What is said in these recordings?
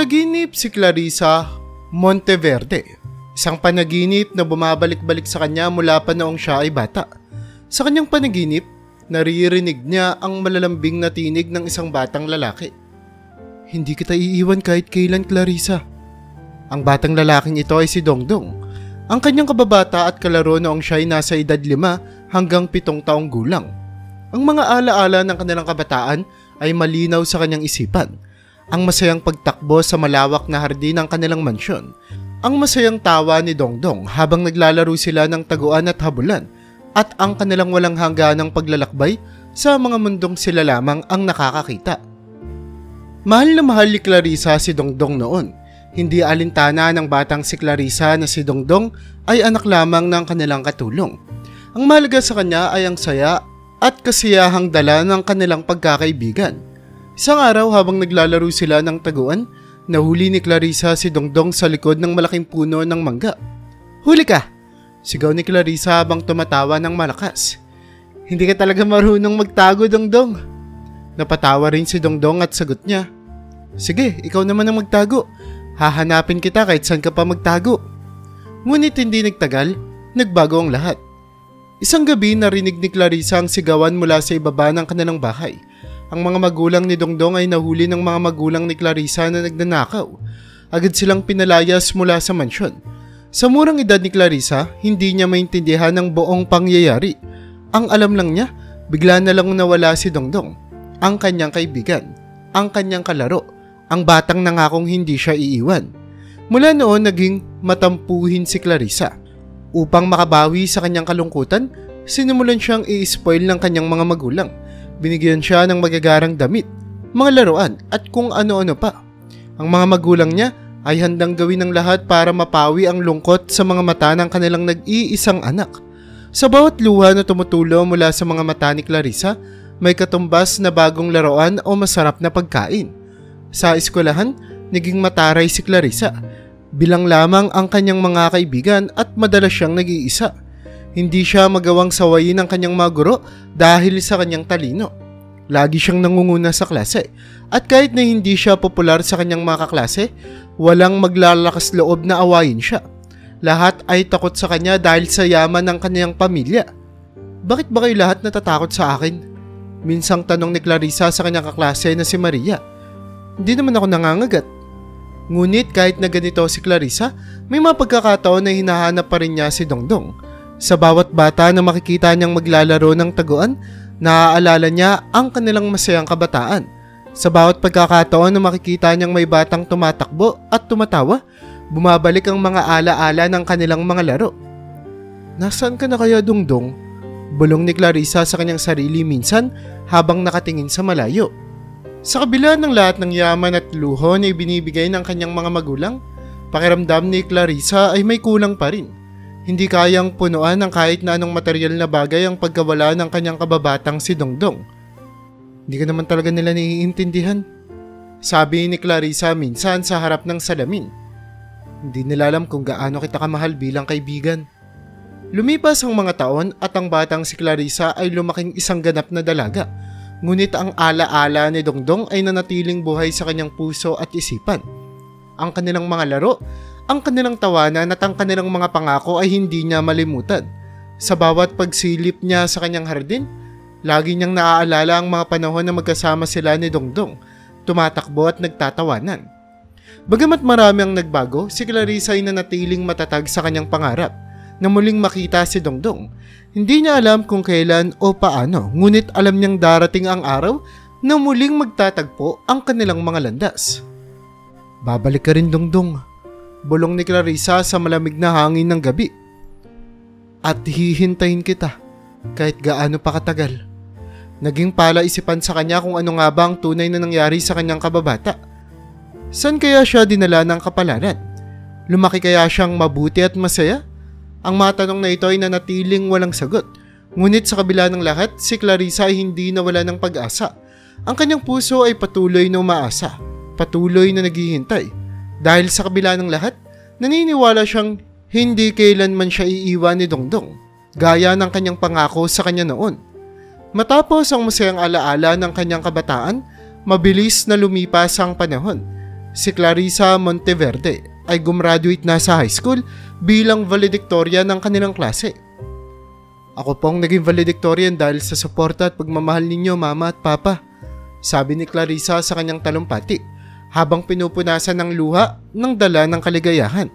Nanaginip si Clarissa Monteverde, isang panaginip na bumabalik-balik sa kanya mula pa noong siya ay bata. Sa kanyang panaginip, naririnig niya ang malalambing na tinig ng isang batang lalaki. "Hindi kita iiwan kahit kailan, Clarissa." Ang batang lalaking ito ay si Dongdong, ang kanyang kababata at kalaro noong siya ay nasa edad 5 hanggang 7 taong gulang. Ang mga alaala ng kanilang kabataan ay malinaw sa kanyang isipan. Ang masayang pagtakbo sa malawak na hardin ng kanilang mansyon, ang masayang tawa ni Dongdong habang naglalaro sila ng taguan at habulan, at ang kanilang walang hangganang paglalakbay sa mga mundong sila lamang ang nakakakita. Mahal na mahal ni Clarissa si Dongdong noon. Hindi alintana ng batang si Clarissa na si Dongdong ay anak lamang ng kanilang katulong. Ang mahalaga sa kanya ay ang saya at kasiyahang dala ng kanilang pagkakaibigan. Isang araw habang naglalaro sila ng taguan, nahuli ni Clarissa si Dongdong sa likod ng malaking puno ng mangga. "Huli ka!" sigaw ni Clarissa habang tumatawa ng malakas. "Hindi ka talaga marunong magtago, Dongdong." Napatawa rin si Dongdong at sagot niya, "Sige, ikaw naman ang magtago. Hahanapin kita kahit saan ka pa magtago." Ngunit hindi nagtagal, nagbago ang lahat. Isang gabi narinig ni Clarissa ang sigawan mula sa ibaba ng kanilang bahay. Ang mga magulang ni Dongdong ay nahuli ng mga magulang ni Clarissa na nagnanakaw. Agad silang pinalayas mula sa mansyon. Sa murang edad ni Clarissa, hindi niya maintindihan ang buong pangyayari. Ang alam lang niya, bigla na lang nawala si Dongdong, ang kanyang kaibigan, ang kanyang kalaro, ang batang nangakong hindi siya iiwan. Mula noon naging matampuhin si Clarissa. Upang makabawi sa kanyang kalungkutan, sinimulan siyang i-spoil ng kanyang mga magulang. Binigyan siya ng magagarang damit, mga laruan at kung ano-ano pa. Ang mga magulang niya ay handang gawin ng lahat para mapawi ang lungkot sa mga mata ng kanilang nag-iisang anak. Sa bawat luha na tumutulo mula sa mga mata ni Clarissa, may katumbas na bagong laruan o masarap na pagkain. Sa eskwelahan, naging mataray si Clarissa. Bilang lamang ang kanyang mga kaibigan at madalas siyang nag-iisa. Hindi siya magawang sawayin ng kanyang mga guro dahil sa kanyang talino. Lagi siyang nangunguna sa klase at kahit na hindi siya popular sa kanyang mga kaklase, walang maglalakas loob na awayin siya. Lahat ay takot sa kanya dahil sa yaman ng kanyang pamilya. "Bakit ba kayo lahat natatakot sa akin?" minsang tanong ni Clarissa sa kanyang kaklase na si Maria. "Hindi naman ako nangangagat." Ngunit kahit na ganito si Clarissa, may mga pagkakataon na hinahanap pa rin niya si Dongdong. Sa bawat bata na makikita niyang maglalaro ng taguan, naaalala niya ang kanilang masayang kabataan. Sa bawat pagkakataon na makikita niyang may batang tumatakbo at tumatawa, bumabalik ang mga alaala ng kanilang mga laro. "Nasaan ka na kaya, Dongdong?" bulong ni Clarissa sa kanyang sarili minsan habang nakatingin sa malayo. Sa kabila ng lahat ng yaman at luho na ibinibigay ng kanyang mga magulang, pakiramdam ni Clarissa ay may kulang pa rin. Hindi kayang punuan ng kahit na anong material na bagay ang pagkawala ng kanyang kababatang si Dongdong. "Hindi ka naman talaga nila naiintindihan," sabi ni Clarissa minsan sa harap ng salamin. "Hindi nila alam kung gaano kita kamahal bilang kaibigan." Lumipas ang mga taon at ang batang si Clarissa ay lumaking isang ganap na dalaga. Ngunit ang alaala ni Dongdong ay nanatiling buhay sa kanyang puso at isipan. Ang kanilang mga laro, ang kanilang tawanan at ang kanilang mga pangako ay hindi niya malimutan. Sa bawat pagsilip niya sa kanyang hardin, lagi niyang naaalala ang mga panahon na magkasama sila ni Dongdong, tumatakbo at nagtatawanan. Bagamat marami ang nagbago, si Clarissa ay nanatiling matatag sa kanyang pangarap na muling makita si Dongdong. Hindi niya alam kung kailan o paano, ngunit alam niyang darating ang araw na muling magtatagpo ang kanilang mga landas. "Babalik ka rin, Dongdong," bulong ni Clarissa sa malamig na hangin ng gabi. "At hihintayin kita kahit gaano pa katagal." Naging palaisipan sa kanya kung ano nga ba ang tunay na nangyari sa kanyang kababata. Saan kaya siya dinala ng kapalaran? Lumaki kaya siyang mabuti at masaya? Ang mga tanong na ito ay nanatiling walang sagot. Ngunit sa kabila ng lahat, si Clarissa ay hindi nawala ng pag-asa. Ang kanyang puso ay patuloy na umaasa, patuloy na naghihintay. Dahil sa kabila ng lahat, naniniwala siyang hindi kailanman siya iiwan ni Dongdong, gaya ng kanyang pangako sa kanya noon. Matapos ang masayang alaala ng kanyang kabataan, mabilis na lumipas ang panahon. Si Clarissa Monteverde ay gumraduate na sa high school bilang valedictorian ng kanilang klase. Ako pong naging valedictorian dahil sa suporta at pagmamahal ninyo, Mama at Papa, sabi ni Clarissa sa kanyang talumpati habang pinupunasan ng luha ng dala ng kaligayahan.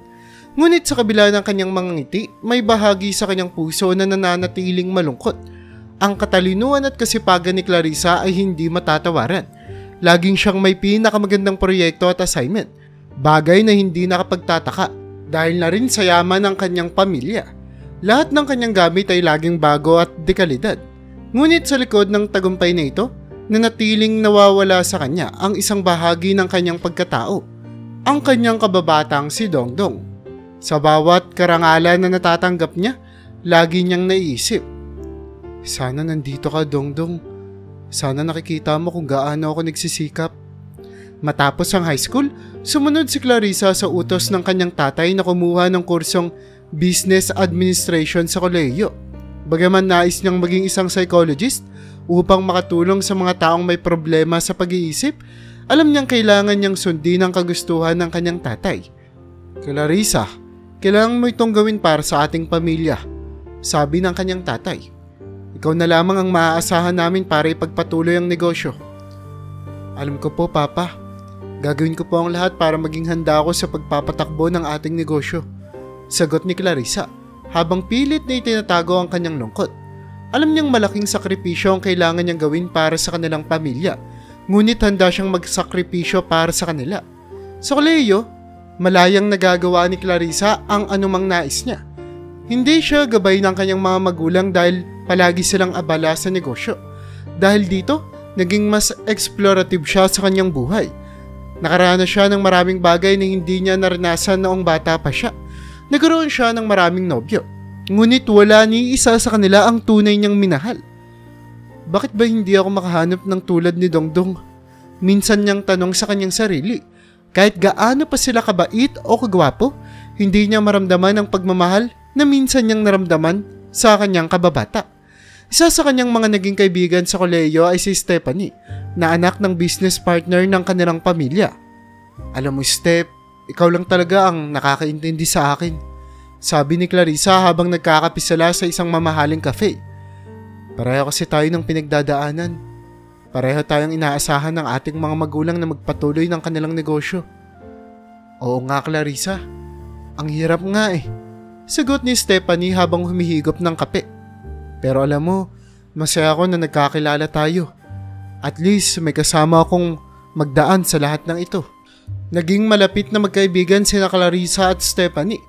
Ngunit sa kabila ng kanyang mga ngiti, may bahagi sa kanyang puso na nananatiling malungkot. Ang katalinuhan at kasipagan ni Clarissa ay hindi matatawaran. Laging siyang may pinakamagandang proyekto at assignment, bagay na hindi nakapagtataka dahil na rin sa yaman ng kanyang pamilya. Lahat ng kanyang gamit ay laging bago at dekalidad. Ngunit sa likod ng tagumpay na ito, nanatiling nawawala sa kanya ang isang bahagi ng kanyang pagkatao, ang kanyang kababatang si Dongdong. Sa bawat karangalan na natatanggap niya, lagi niyang naiisip, sana nandito ka, Dongdong. Sana nakikita mo kung gaano ako nagsisikap. Matapos ang high school, sumunod si Clarissa sa utos ng kanyang tatay na kumuha ng kursong Business Administration sa kolehiyo. Bagaman nais niyang maging isang psychologist upang makatulong sa mga taong may problema sa pag-iisip, alam niyang kailangan niyang sundin ang kagustuhan ng kanyang tatay. Clarissa, kailangan mo itong gawin para sa ating pamilya, sabi ng kanyang tatay. Ikaw na lamang ang maaasahan namin para ipagpatuloy ang negosyo. Alam ko po, Papa. Gagawin ko po ang lahat para maging handa ako sa pagpapatakbo ng ating negosyo, sagot ni Clarissa habang pilit na itinatago ang kanyang lungkot. Alam niyang malaking sakripisyo ang kailangan niyang gawin para sa kanilang pamilya, ngunit handa siyang magsakripisyo para sa kanila. Sa kolehiyo, malayang nagagawa ni Clarissa ang anumang nais niya. Hindi siya gabay ng kanyang mga magulang dahil palagi silang abala sa negosyo. Dahil dito, naging mas explorative siya sa kanyang buhay. Nakaranas siya ng maraming bagay na hindi niya naranasan noong bata pa siya. Nagkaroon siya ng maraming nobyo. Ngunit wala ni isa sa kanila ang tunay niyang minahal. Bakit ba hindi ako makahanap ng tulad ni Dongdong? Minsan niyang tanong sa kanyang sarili. Kahit gaano pa sila kabait o kagwapo, hindi niya maramdaman ang pagmamahal na minsan niyang naramdaman sa kanyang kababata. Isa sa kanyang mga naging kaibigan sa kolehiyo ay si Stephanie, na anak ng business partner ng kanilang pamilya. Alam mo, Steph, ikaw lang talaga ang nakakaintindi sa akin, sabi ni Clarissa habang nagkakapisala sa isang mamahaling cafe. Pareho kasi tayo ng pinagdadaanan. Pareho tayong inaasahan ng ating mga magulang na magpatuloy ng kanilang negosyo. Oo nga, Clarissa. Ang hirap nga eh, sagot ni Stephanie habang humihigop ng kape. Pero alam mo, masaya ako na nagkakilala tayo. At least may kasama akong magdaan sa lahat ng ito. Naging malapit na magkaibigan sina Clarissa at Stephanie.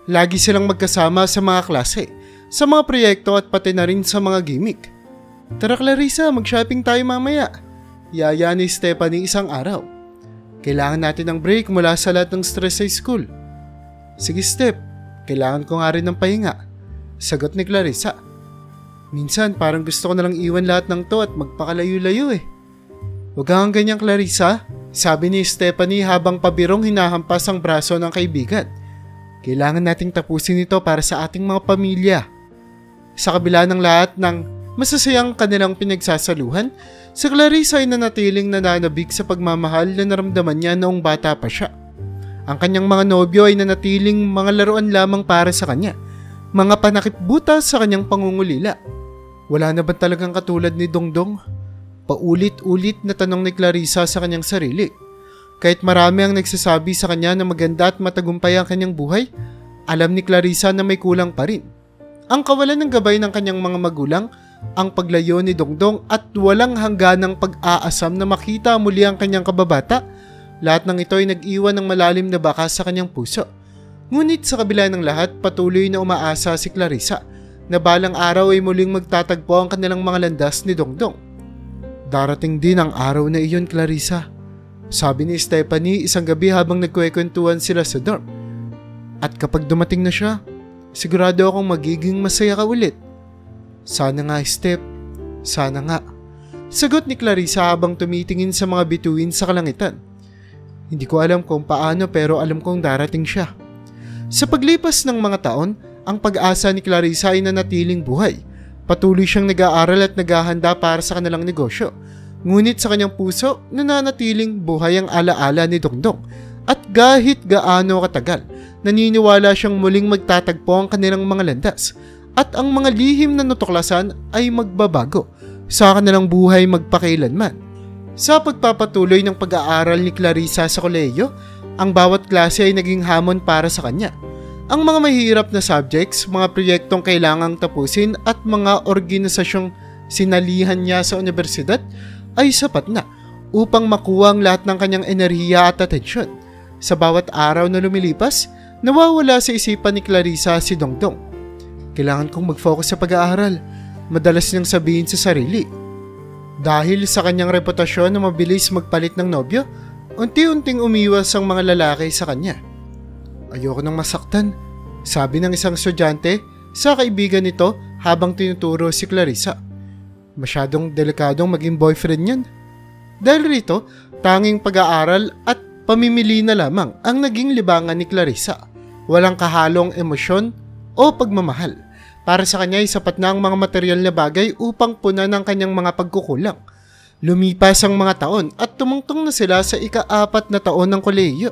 Lagi silang magkasama sa mga klase, sa mga proyekto at pati na rin sa mga gimmick. Tara Clarissa, mag-shopping tayo mamaya, yaya ni Stephanie isang araw. Kailangan natin ng break mula sa lahat ng stress sa school. Sige Steph, kailangan ko nga rin ng pahinga, sagot ni Clarissa. Minsan parang gusto ko nalang iwan lahat ng to at magpakalayo-layo eh. Huwag kang ganyan Clarissa, sabi ni Stephanie habang pabirong hinahampas ang braso ng kaibigan. Kailangan nating tapusin ito para sa ating mga pamilya. Sa kabila ng lahat ng masasayang kanilang pinagsasaluhan, si Clarissa ay nanatiling nananabik sa pagmamahal na naramdaman niya noong bata pa siya. Ang kanyang mga nobyo ay nanatiling mga laruan lamang para sa kanya, mga panakipbutas sa kanyang pangungulila. Wala na ba talagang katulad ni Dongdong? Paulit-ulit na tanong ni Clarissa sa kanyang sarili. Kahit marami ang nagsasabi sa kanya na maganda at matagumpay ang kanyang buhay, alam ni Clarissa na may kulang pa rin. Ang kawalan ng gabay ng kanyang mga magulang, ang paglayo ni Dongdong at walang hangganang pag-aasam na makita muli ang kanyang kababata, lahat ng ito ay nag-iwan ng malalim na bakas sa kanyang puso. Ngunit sa kabila ng lahat, patuloy na umaasa si Clarissa na balang araw ay muling magtatagpo ang kanilang mga landas ni Dongdong. Darating din ang araw na iyon, Clarissa, sabi ni Stephanie isang gabi habang nagkwekwentuhan sila sa dorm. At kapag dumating na siya, sigurado akong magiging masaya ka ulit. Sana nga, Steph. Sana nga, sagot ni Clarissa habang tumitingin sa mga bituin sa kalangitan. Hindi ko alam kung paano pero alam kong darating siya. Sa paglipas ng mga taon, ang pag-asa ni Clarissa ay nanatiling buhay. Patuloy siyang nag-aaral at naghahanda para sa kanilang negosyo. Ngunit sa kanyang puso, nananatiling buhay ang alaala ni Dongdong. At kahit gaano katagal, naniniwala siyang muling magtatagpo ang kanilang mga landas at ang mga lihim na natuklasan ay magbabago sa kanilang buhay magpakailanman. Sa pagpapatuloy ng pag-aaral ni Clarissa sa kolehiyo, ang bawat klase ay naging hamon para sa kanya. Ang mga mahirap na subjects, mga proyektong kailangang tapusin at mga organisasyong sinalihan niya sa universidad ay sapat na upang makuha ang lahat ng kanyang enerhiya at atensyon. Sa bawat araw na lumilipas, nawawala sa isipan ni Clarissa si Dongdong. Kailangan kong mag-focus sa pag-aaral, madalas niyang sabihin sa sarili. Dahil sa kanyang reputasyon na mabilis magpalit ng nobyo, unti-unting umiwas ang mga lalaki sa kanya. Ayoko nang masaktan, sabi ng isang estudyante sa kaibigan nito habang tinuturo si Clarissa. Masyadong delikadong maging boyfriend niyan. Dahil rito, tanging pag-aaral at pamimili na lamang ang naging libangan ni Clarissa. Walang kahalong emosyon o pagmamahal. Para sa kanya ay sapat na ang mga material na bagay upang punan ang kanyang mga pagkukulang. Lumipas ang mga taon at tumungtong na sila sa ika-4 na taon ng kolehiyo.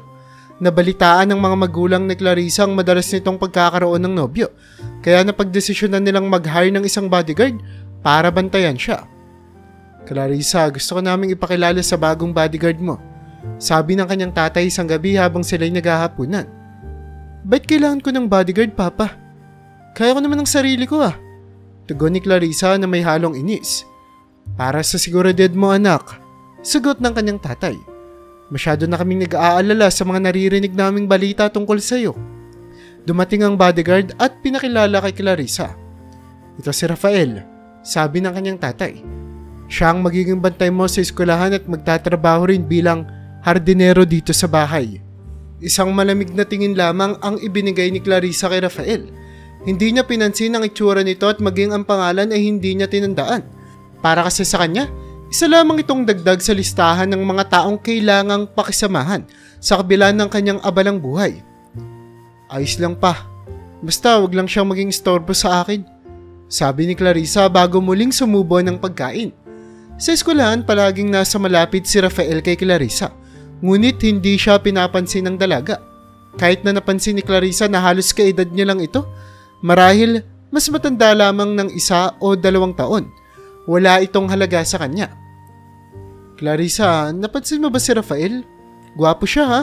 Nabalitaan ng mga magulang ni Clarissa ang madalas nitong pagkakaroon ng nobyo, kaya napagdesisyonan nilang mag-hire ng isang bodyguard para bantayan siya. Clarissa, gusto ko naming ipakilala sa bagong bodyguard mo, sabi ng kanyang tatay isang gabi habang sila'y naghahapunan. Ba't kailangan ko ng bodyguard, Papa? Kaya ko naman ang sarili ko Tugon ni Clarissa na may halong inis. Para sa seguridad mo, anak, sagot ng kanyang tatay. Masyado na kaming nag-aalala sa mga naririnig naming balita tungkol sa iyo. Dumating ang bodyguard at pinakilala kay Clarissa. Ito si Rafael, sabi ng kanyang tatay. Siya ang magiging bantay mo sa eskwelahan at magtatrabaho rin bilang hardinero dito sa bahay. Isang malamig na tingin lamang ang ibinigay ni Clarissa kay Rafael. Hindi niya pinansin ang itsura nito at maging ang pangalan ay hindi niya tinandaan. Para kasi sa kanya, isa lamang itong dagdag sa listahan ng mga taong kailangang pakisamahan sa kabila ng kanyang abalang buhay. Ayos lang pa. Basta wag lang siyang maging istorbo sa akin, sabi ni Clarissa bago muling sumubo ng pagkain. Sa eskwelahan palaging nasa malapit si Rafael kay Clarissa, ngunit hindi siya pinapansin ng dalaga. Kahit na napansin ni Clarissa na halos kaedad niya lang ito, marahil mas matanda lamang ng 1 o 2 taon. Wala itong halaga sa kanya. Clarissa, napansin mo ba si Rafael? Gwapo siya ha?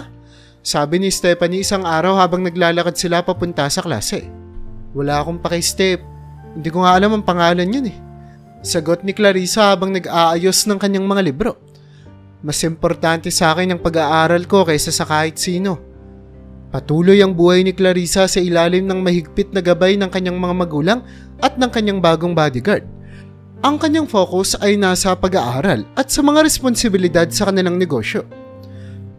Sabi ni Stephanie isang araw habang naglalakad sila papunta sa klase. Wala akong paki-Step. Hindi ko nga alam ang pangalan yun Sagot ni Clarissa habang nag-aayos ng kanyang mga libro. Mas importante sa akin ang pag-aaral ko kaysa sa kahit sino. Patuloy ang buhay ni Clarissa sa ilalim ng mahigpit na gabay ng kanyang mga magulang at ng kanyang bagong bodyguard. Ang kanyang focus ay nasa pag-aaral at sa mga responsibilidad sa kanilang negosyo.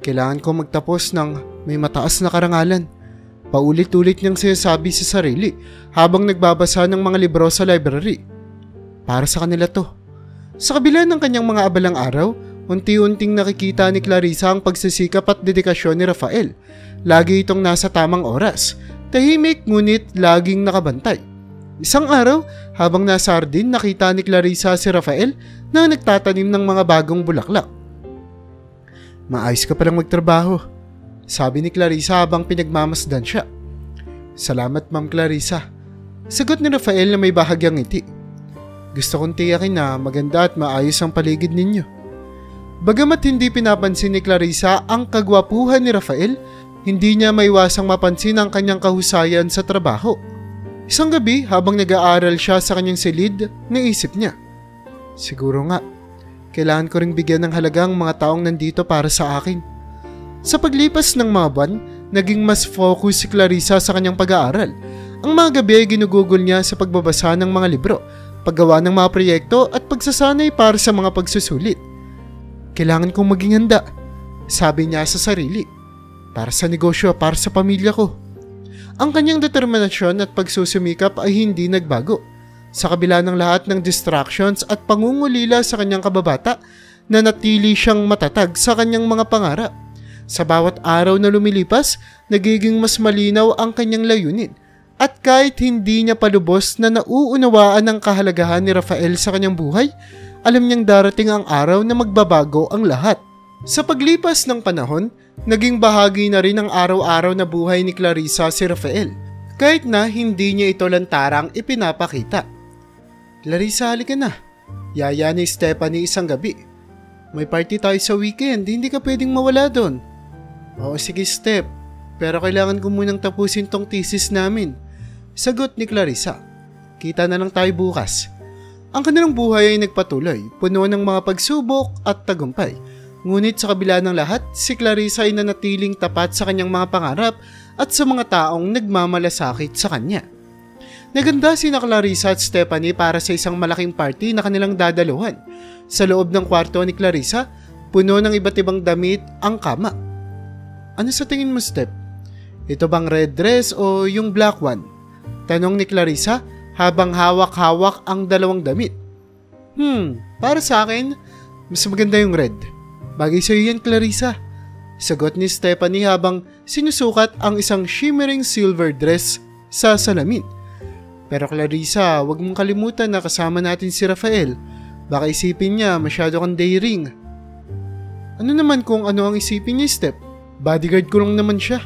Kailangan ko magtapos ng may mataas na karangalan. Paulit-ulit niyang sinasabi sa sarili habang nagbabasa ng mga libro sa library. Para sa kanila to. Sa kabila ng kanyang mga abalang araw, unti-unting nakikita ni Clarissa ang pagsisikap at dedikasyon ni Rafael. Lagi itong nasa tamang oras. Tahimik ngunit laging nakabantay. Isang araw, habang nasa hardin, nakita ni Clarissa si Rafael na nagtatanim ng mga bagong bulaklak. Maayos ka palang magtrabaho, sabi ni Clarissa habang pinagmamasdan siya. Salamat, Ma'am Clarissa, sagot ni Rafael na may bahagyang ngiti. Gusto kong tiyakin na maganda at maayos ang paligid ninyo. Bagamat hindi pinapansin ni Clarissa ang kagwapuhan ni Rafael, hindi niya maiwasang mapansin ang kanyang kahusayan sa trabaho. Isang gabi habang nag-aaral siya sa kanyang silid, naisip niya. Siguro nga, kailangan ko ring bigyan ng halaga ang mga taong nandito para sa akin. Sa paglipas ng mga buwan, naging mas focus si Clarissa sa kanyang pag-aaral. Ang mga gabi ay ginugugol niya sa pagbabasa ng mga libro, paggawa ng mga proyekto at pagsasanay para sa mga pagsusulit. Kailangan kong maging handa, sabi niya sa sarili. Para sa negosyo, para sa pamilya ko. Ang kanyang determinasyon at pagsusumikap ay hindi nagbago. Sa kabila ng lahat ng distractions at pangungulila sa kanyang kababata, nanatili siyang matatag sa kanyang mga pangarap. Sa bawat araw na lumilipas, nagiging mas malinaw ang kanyang layunin. At kahit hindi niya palubos na nauunawaan ang kahalagahan ni Rafael sa kanyang buhay, alam niyang darating ang araw na magbabago ang lahat. Sa paglipas ng panahon, naging bahagi na rin ng araw-araw na buhay ni Clarissa si Rafael, kahit na hindi niya ito lantarang ipinapakita. Clarissa, halika na. Yaya ni Stephanie isang gabi. May party tayo sa weekend, hindi ka pwedeng mawala doon. Oo, sige Steph, pero kailangan ko munang tapusin tong thesis namin. Sagot ni Clarissa. Kita na lang tayo bukas. Ang kanilang buhay ay nagpatuloy, puno ng mga pagsubok at tagumpay. Ngunit sa kabila ng lahat, si Clarissa ay nanatiling tapat sa kanyang mga pangarap at sa mga taong nagmamalasakit sa kanya. Naganda sina Clarissa at Stephanie para sa isang malaking party na kanilang dadaluhan. Sa loob ng kwarto ni Clarissa, puno ng iba't ibang damit ang kama. Ano sa tingin mo, Steph? Ito bang red dress o yung black one? Tanong ni Clarissa habang hawak-hawak ang dalawang damit. Para sa akin, mas maganda yung red. Bagay sa'yo yan, Clarissa. Sagot ni Stephanie habang sinusukat ang isang shimmering silver dress sa salamin. Pero Clarissa, huwag mong kalimutan na kasama natin si Rafael. Baka isipin niya masyado kang daring. Ano naman kung ano ang isipin niya, Steph? Bodyguard ko lang naman siya.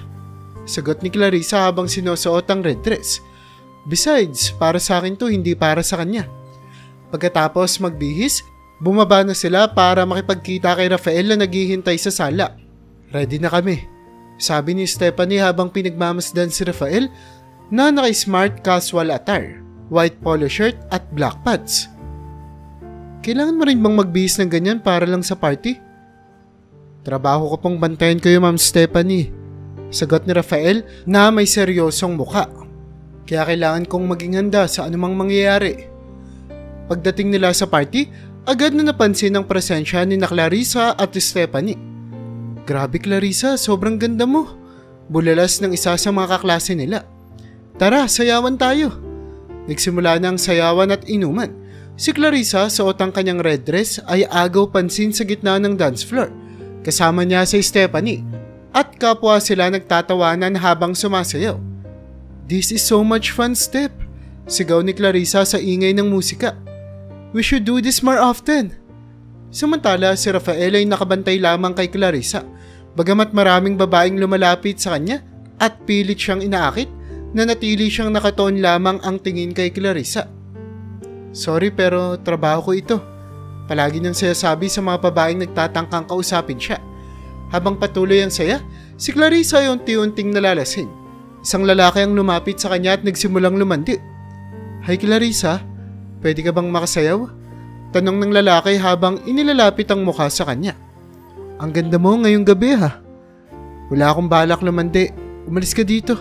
Sagot ni Clarissa habang sinusuot ang red dress. Besides, para sa akin to, hindi para sa kanya. Pagkatapos magbihis, bumaba na sila para makipagkita kay Rafael na naghihintay sa sala. Ready na kami, sabi ni Stephanie habang pinagmamasdan si Rafael na naka-smart casual attire, white polo shirt at black pants. Kailangan mo rin bang magbihis ng ganyan para lang sa party? Trabaho ko pong bantayan kayo, Ma'am Stephanie. Sagot ni Rafael na may seryosong mukha. Kaya kailangan kong maging handa sa anumang mangyayari. Pagdating nila sa party, agad na napansin ang presensya ni Clarissa at Stephanie. Grabe Clarissa, sobrang ganda mo. Bulalas ng isa sa mga kaklase nila. Tara, sayawan tayo. Nagsimula na ang sayawan at inuman. Si Clarissa, suot ang kanyang red dress, ay agaw pansin sa gitna ng dance floor. Kasama niya si Stephanie at kapwa sila nagtatawanan habang sumasayaw. This is so much fun, Steph. Sigaw ni Clarissa sa ingay ng musika. We should do this more often. Samantala, si Rafael ay nakabantay lamang kay Clarissa. Bagamat maraming babaeng lumalapit sa kanya at pilit siyang inaakit, nanatili siyang nakatoon lamang ang tingin kay Clarissa. Sorry pero trabaho ko ito. Palagi niyang sinasabi sa mga babaeng nagtatangkang kausapin siya. Habang patuloy ang saya, si Clarissa ay unti-unting nalalasing. Isang lalaki ang lumapit sa kanya at nagsimulang lumandi. Hi Clarissa, pwede ka bang makasayaw? Tanong ng lalaki habang inilalapit ang mukha sa kanya. Ang ganda mo ngayong gabi ha. Wala akong balak lumandi, umalis ka dito.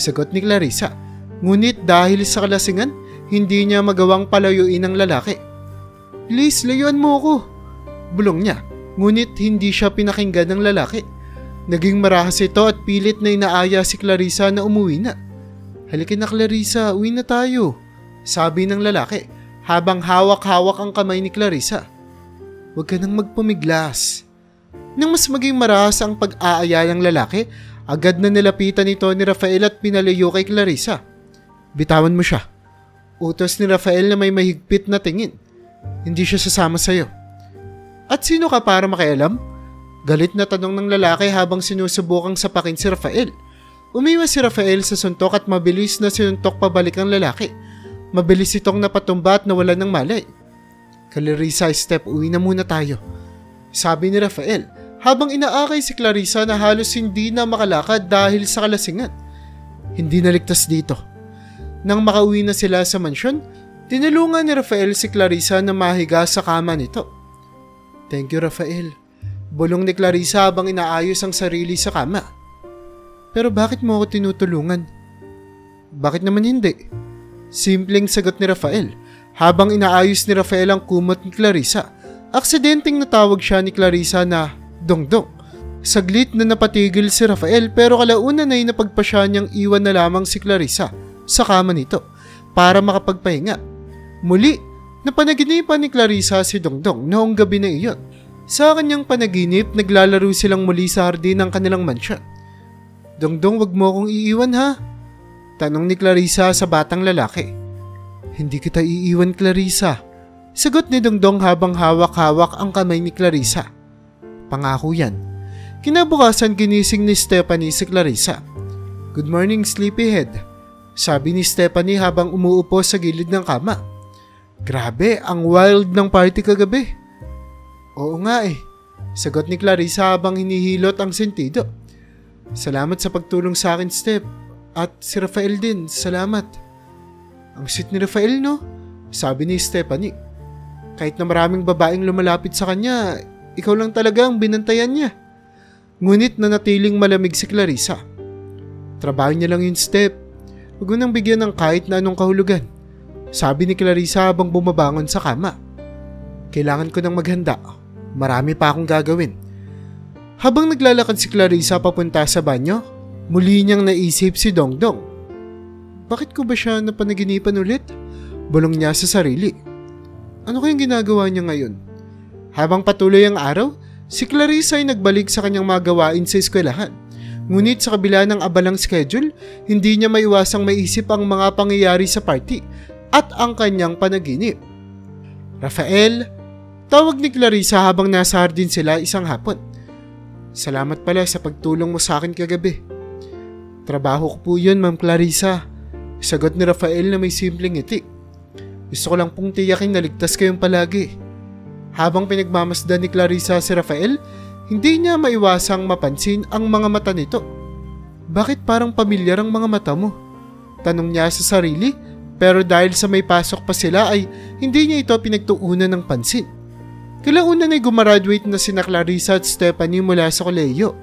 Sagot ni Clarissa. Ngunit dahil sa kalasingan, hindi niya magawang palayuin ang lalaki. Please, layuan mo ako. Bulong niya, ngunit hindi siya pinakinggan ng lalaki. Naging marahas ito at pilit na inaaya si Clarissa na umuwi na. Halika na Clarissa, uwi na tayo. Sabi ng lalaki habang hawak-hawak ang kamay ni Clarissa. Huwag ka nang magpumiglas. Nang mas maging marahas ang pag-aaya ng lalaki, agad na nilapitan ito ni Rafael at pinalayo kay Clarissa. Bitawan mo siya. Utos ni Rafael na may mahigpit na tingin. Hindi siya sasama sa'yo. At sino ka para makialam? Galit na tanong ng lalaki habang sinusubukang sapakin si Rafael. Umiwas si Rafael sa suntok at mabilis na sinuntok pabalik ang lalaki. Mabilis itong napatumba at nawalan ng malay. Clarissa, Steph, uwi na muna tayo. Sabi ni Rafael habang inaakay si Clarissa na halos hindi na makalakad dahil sa kalasingan. Hindi naligtas dito. Nang makauwi na sila sa mansyon, tinulungan ni Rafael si Clarissa na mahiga sa kama nito. Thank you, Rafael. Bulong ni Clarissa habang inaayos ang sarili sa kama. Pero bakit mo ako tinutulungan? Bakit naman hindi? Simpleng sagot ni Rafael habang inaayos ni Rafael ang kumot ni Clarissa. Aksidenteng natawag siya ni Clarissa na Dongdong. Saglit na napatigil si Rafael pero kalaunan ay napagpasya niyang iwan na lamang si Clarissa sa kama nito para makapagpahinga. Muli, napanaginipan ni Clarissa si Dongdong noong gabi na iyon. Sa kanyang panaginip, naglalaro silang muli sa hardin ng kanilang mansyon. Dongdong, wag mo akong iiwan ha? Tanong ni Clarissa sa batang lalaki. Hindi kita iiwan, Clarissa. Sagot ni Dongdong habang hawak-hawak ang kamay ni Clarissa. Pangako yan. Kinabukasan ginising ni Stephanie si Clarissa. Good morning, sleepyhead. Sabi ni Stephanie habang umuupo sa gilid ng kama. Grabe, ang wild ng party kagabi. Oo nga eh. Sagot ni Clarissa habang hinihilot ang sentido. Salamat sa pagtulong sa akin, Steph. At si Rafael din, salamat. Ang sweet ni Rafael, no? Sabi ni Stephanie. Kahit na maraming babaeng lumalapit sa kanya, ikaw lang talaga ang binantayan niya. Ngunit nanatiling malamig si Clarissa. Trabaho niya lang yun, Steph. Huwag mo nang bigyan ng kahit na anong kahulugan. Sabi ni Clarissa habang bumabangon sa kama. Kailangan ko nang maghanda. Marami pa akong gagawin. Habang naglalakad si Clarissa papunta sa banyo, muli niyang naisip si Dongdong. Bakit ko ba siya napanaginipan ulit? Bulong niya sa sarili. Ano kayang ginagawa niya ngayon? Habang patuloy ang araw, si Clarissa ay nagbalik sa kanyang mga gawain sa eskwelahan. Ngunit sa kabila ng abalang schedule, hindi niya maiwasang maisip ang mga pangyayari sa party at ang kanyang panaginip. Rafael, tawag ni Clarissa habang nasa hardin sila isang hapon. Salamat pala sa pagtulong mo sa akin kagabi. Trabaho ko po yun, Ma'am Clarissa. Sagot ni Rafael na may simpleng ngiti. Gusto ko lang pong tiyakin na ligtas kayong palagi. Habang pinagmamasdan ni Clarissa si Rafael, hindi niya maiwasang mapansin ang mga mata nito. Bakit parang pamilyar ang mga mata mo? Tanong niya sa sarili, pero dahil sa may pasok pa sila ay hindi niya ito pinagtuunan ng pansin. Kalaunan ay gumraduate na sina Clarissa at Stephanie mula sa kolehiyo.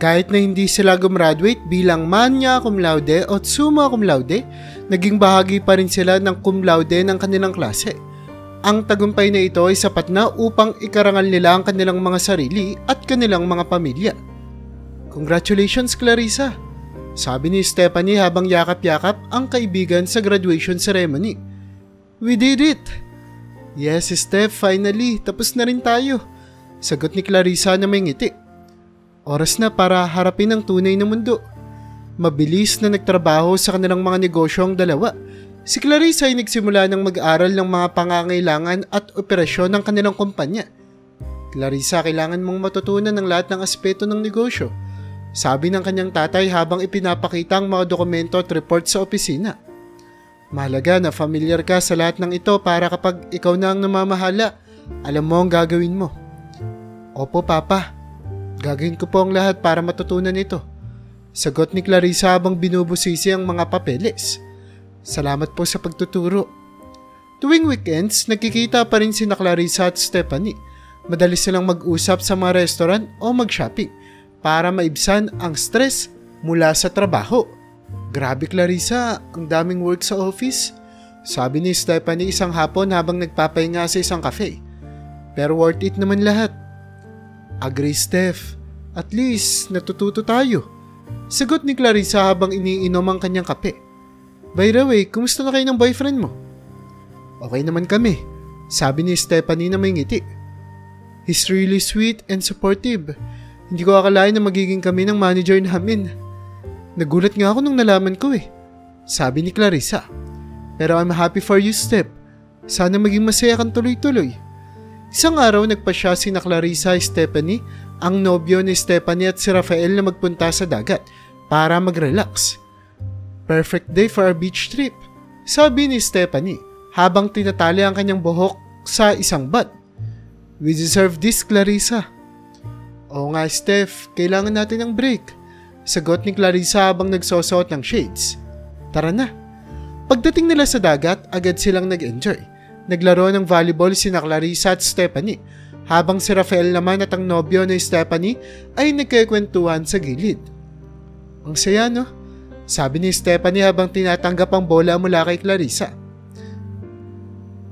Kahit na hindi sila gumraduate bilang magna cum laude o summa cum laude, naging bahagi pa rin sila ng cum laude ng kanilang klase. Ang tagumpay na ito ay sapat na upang ikarangal nila ang kanilang mga sarili at kanilang mga pamilya. Congratulations, Clarissa! Sabi ni Stephanie habang yakap-yakap ang kaibigan sa graduation ceremony. We did it! Yes, Steph, finally, tapos na rin tayo. Sagot ni Clarissa na may ngiti. Oras na para harapin ang tunay na mundo. Mabilis na nagtrabaho sa kanilang mga negosyo ang dalawa. Si Clarissa ay nagsimula ng mag-aral ng mga pangangailangan at operasyon ng kanilang kumpanya. Clarissa, kailangan mong matutunan ng lahat ng aspeto ng negosyo. Sabi ng kanyang tatay habang ipinapakita ang mga dokumento at report sa opisina. Mahalaga na familiar ka sa lahat ng ito para kapag ikaw na ang namamahala, alam mo ang gagawin mo. Opo, Papa. Gagawin ko po ang lahat para matutunan ito. Sagot ni Clarissa habang binubusisi ang mga papeles. Salamat po sa pagtuturo. Tuwing weekends, nagkikita pa rin sina Clarissa at Stephanie. Madalis silang mag-usap sa mga restaurant o mag-shopping para maibsan ang stress mula sa trabaho. Grabe, Clarissa, ang daming work sa office. Sabi ni Stephanie isang hapon habang nagpapahinga sa isang cafe. Pero worth it naman lahat. Agree, Steph. At least, natututo tayo. Sagot ni Clarissa habang iniinom ang kanyang kape. By the way, kumusta na kayo ng boyfriend mo? Okay naman kami. Sabi ni Stephanie na may ngiti. He's really sweet and supportive. Hindi ko akalain na magiging kami ng manager namin. Nagulat nga ako nung nalaman ko eh. Sabi ni Clarissa. Pero I'm happy for you, Steph. Sana maging masaya kang tuloy-tuloy. Isang araw nagpasya sina Clarissa at Stephanie, ang nobyo ni Stephanie at si Rafael na magpunta sa dagat para mag-relax. Perfect day for our beach trip, sabi ni Stephanie habang tinatali ang kanyang buhok sa isang bud. We deserve this, Clarissa. Oo nga, Steph, kailangan natin ng break. Sagot ni Clarissa habang nagsusuot ng shades. Tara na. Pagdating nila sa dagat, agad silang nag-enjoy. Naglaro ng volleyball sina Clarissa at Stephanie, habang si Rafael naman at ang nobyo ni Stephanie ay nagkikwentuhan sa gilid. Ang saya, no? Sabi ni Stephanie habang tinatanggap ang bola mula kay Clarissa.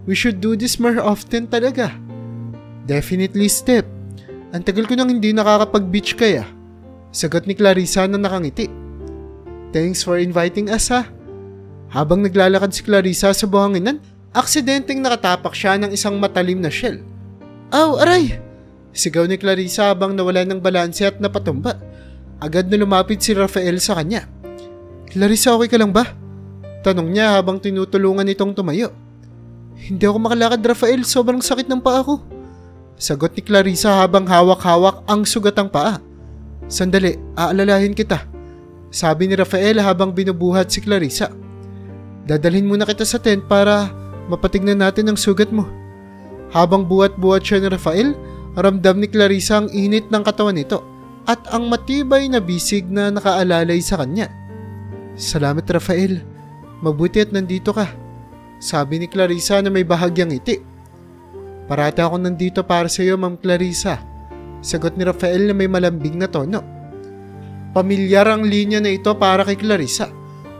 We should do this more often talaga. Definitely, Steph. Ang tagal ko nang hindi nakakapag-beach kaya. Sagot ni Clarissa na nakangiti. Thanks for inviting us, ha? Habang naglalakad si Clarissa sa buhanginan, aksidenteng nakatapak siya ng isang matalim na shell. Aw, aray! Sigaw ni Clarissa habang nawala ng balanse at napatumba. Agad na lumapit si Rafael sa kanya. Clarissa, okay ka lang ba? Tanong niya habang tinutulungan itong tumayo. Hindi ako makalakad, Rafael. Sobrang sakit ng paa ko. Sagot ni Clarissa habang hawak-hawak ang sugatang paa. Sandali, aalalahin kita. Sabi ni Rafael habang binubuhat si Clarissa. Dadalhin muna kita sa tent para mapatignan natin ang sugat mo. Habang buhat-buhat siya ni Rafael, ramdam ni Clarissa ang init ng katawan nito at ang matibay na bisig na nakaalalay sa kanya. Salamat, Rafael. Mabuti at nandito ka. Sabi ni Clarissa na may bahagyang ngiti. Parati ako nandito para sa iyo, Ma'am Clarissa. Sagot ni Rafael na may malambing na tono. Pamilyar ang linya na ito para kay Clarissa.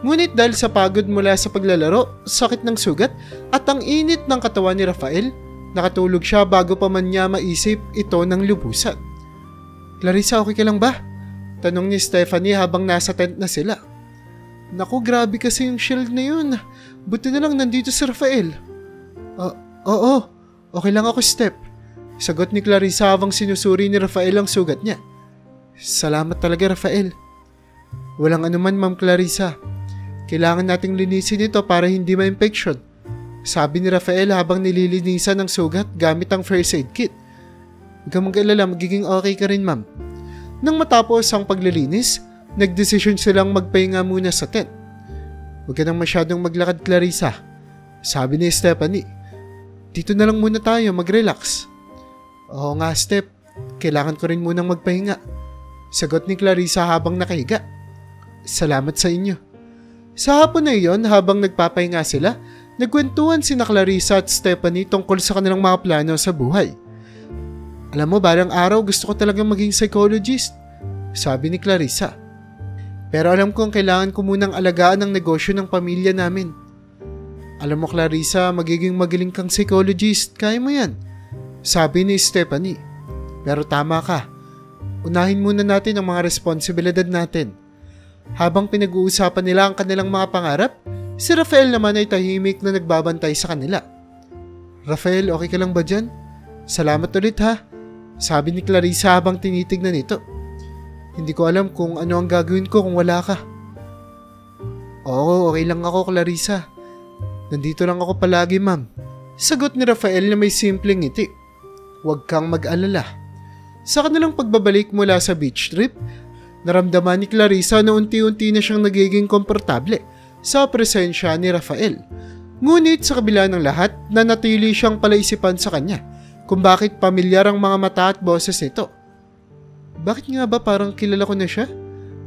Ngunit dahil sa pagod mula sa paglalaro, sakit ng sugat at ang init ng katawan ni Rafael, nakatulog siya bago pa man niya maisip ito ng lubusan. Clarissa, okay ka lang ba? Tanong ni Stephanie habang nasa tent na sila. Naku, grabe kasi yung shield na yun. Buti na lang nandito si Rafael. Oo. Okay lang ako, Steph. Sagot ni Clarissa habang sinusuri ni Rafael ang sugat niya. Salamat talaga, Rafael. Walang anuman, Ma'am Clarissa. Kailangan nating linisin ito para hindi ma-infection. Sabi ni Rafael habang nililinisan ang sugat gamit ang first aid kit. Huwag kang mag-alala, magiging okay ka rin, ma'am. Nang matapos ang paglilinis, nagdesisyon silang magpahinga muna sa tent. Huwag ka nang masyadong maglakad, Clarissa. Sabi ni Stephanie. Dito na lang muna tayo, mag-relax. Oo nga, Steph. Kailangan ko rin munang magpahinga. Sagot ni Clarissa habang nakahiga. Salamat sa inyo. Sa hapon na iyon, habang nagpapahinga sila, nagkwentuhan sina Clarissa at Stephanie tungkol sa kanilang mga plano sa buhay. Alam mo, balang araw gusto ko talagang maging psychologist. Sabi ni Clarissa. Pero alam kong kailangan ko munang alagaan ang negosyo ng pamilya namin. Alam mo, Clarissa, magiging magaling kang psychologist. Kaya mo yan. Sabi ni Stephanie. Pero tama ka. Unahin muna natin ang mga responsibilidad natin. Habang pinag-uusapan nila ang kanilang mga pangarap, si Rafael naman ay tahimik na nagbabantay sa kanila. Rafael, okay ka lang ba dyan? Salamat ulit ha. Sabi ni Clarissa habang tinitignan ito. Hindi ko alam kung ano ang gagawin ko kung wala ka. Oo, okay lang ako, Clarissa. Nandito lang ako palagi, ma'am. Sagot ni Rafael na may simpleng ngiti. Huwag kang mag-alala. Sa kanilang pagbabalik mula sa beach trip, naramdaman ni Clarissa na unti-unti na siyang nagiging komportable sa presensya ni Rafael. Ngunit sa kabila ng lahat, nanatili siyang palaisipan sa kanya kung bakit pamilyar ang mga mata at boses nito. Bakit nga ba parang kilala ko na siya?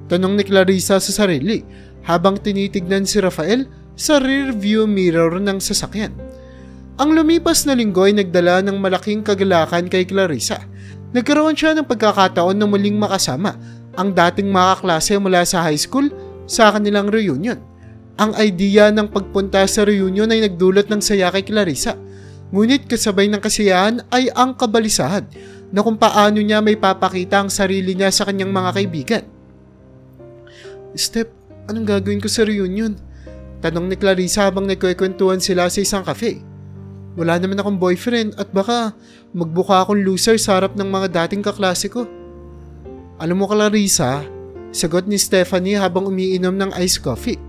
Tanong ni Clarissa sa sarili habang tinitignan si Rafael sa rear view mirror ng sasakyan. Ang lumipas na linggo ay nagdala ng malaking kagalakan kay Clarissa. Nagkaroon siya ng pagkakataon na muling makasama ang dating mga kaklase mula sa high school sa kanilang reunion. Ang idea ng pagpunta sa reunion ay nagdulot ng saya kay Clarissa. Ngunit kasabay ng kasiyahan ay ang kabalisahan na kung paano niya may papakita ang sarili niya sa kanyang mga kaibigan. Steph, anong gagawin ko sa reunion? Tanong ni Clarissa habang nagkwekwentuhan sila sa isang cafe. Wala naman akong boyfriend at baka magbuka akong loser sa harap ng mga dating kaklase ko. Alam mo, Clarissa, sagot ni Stephanie habang umiinom ng iced coffee.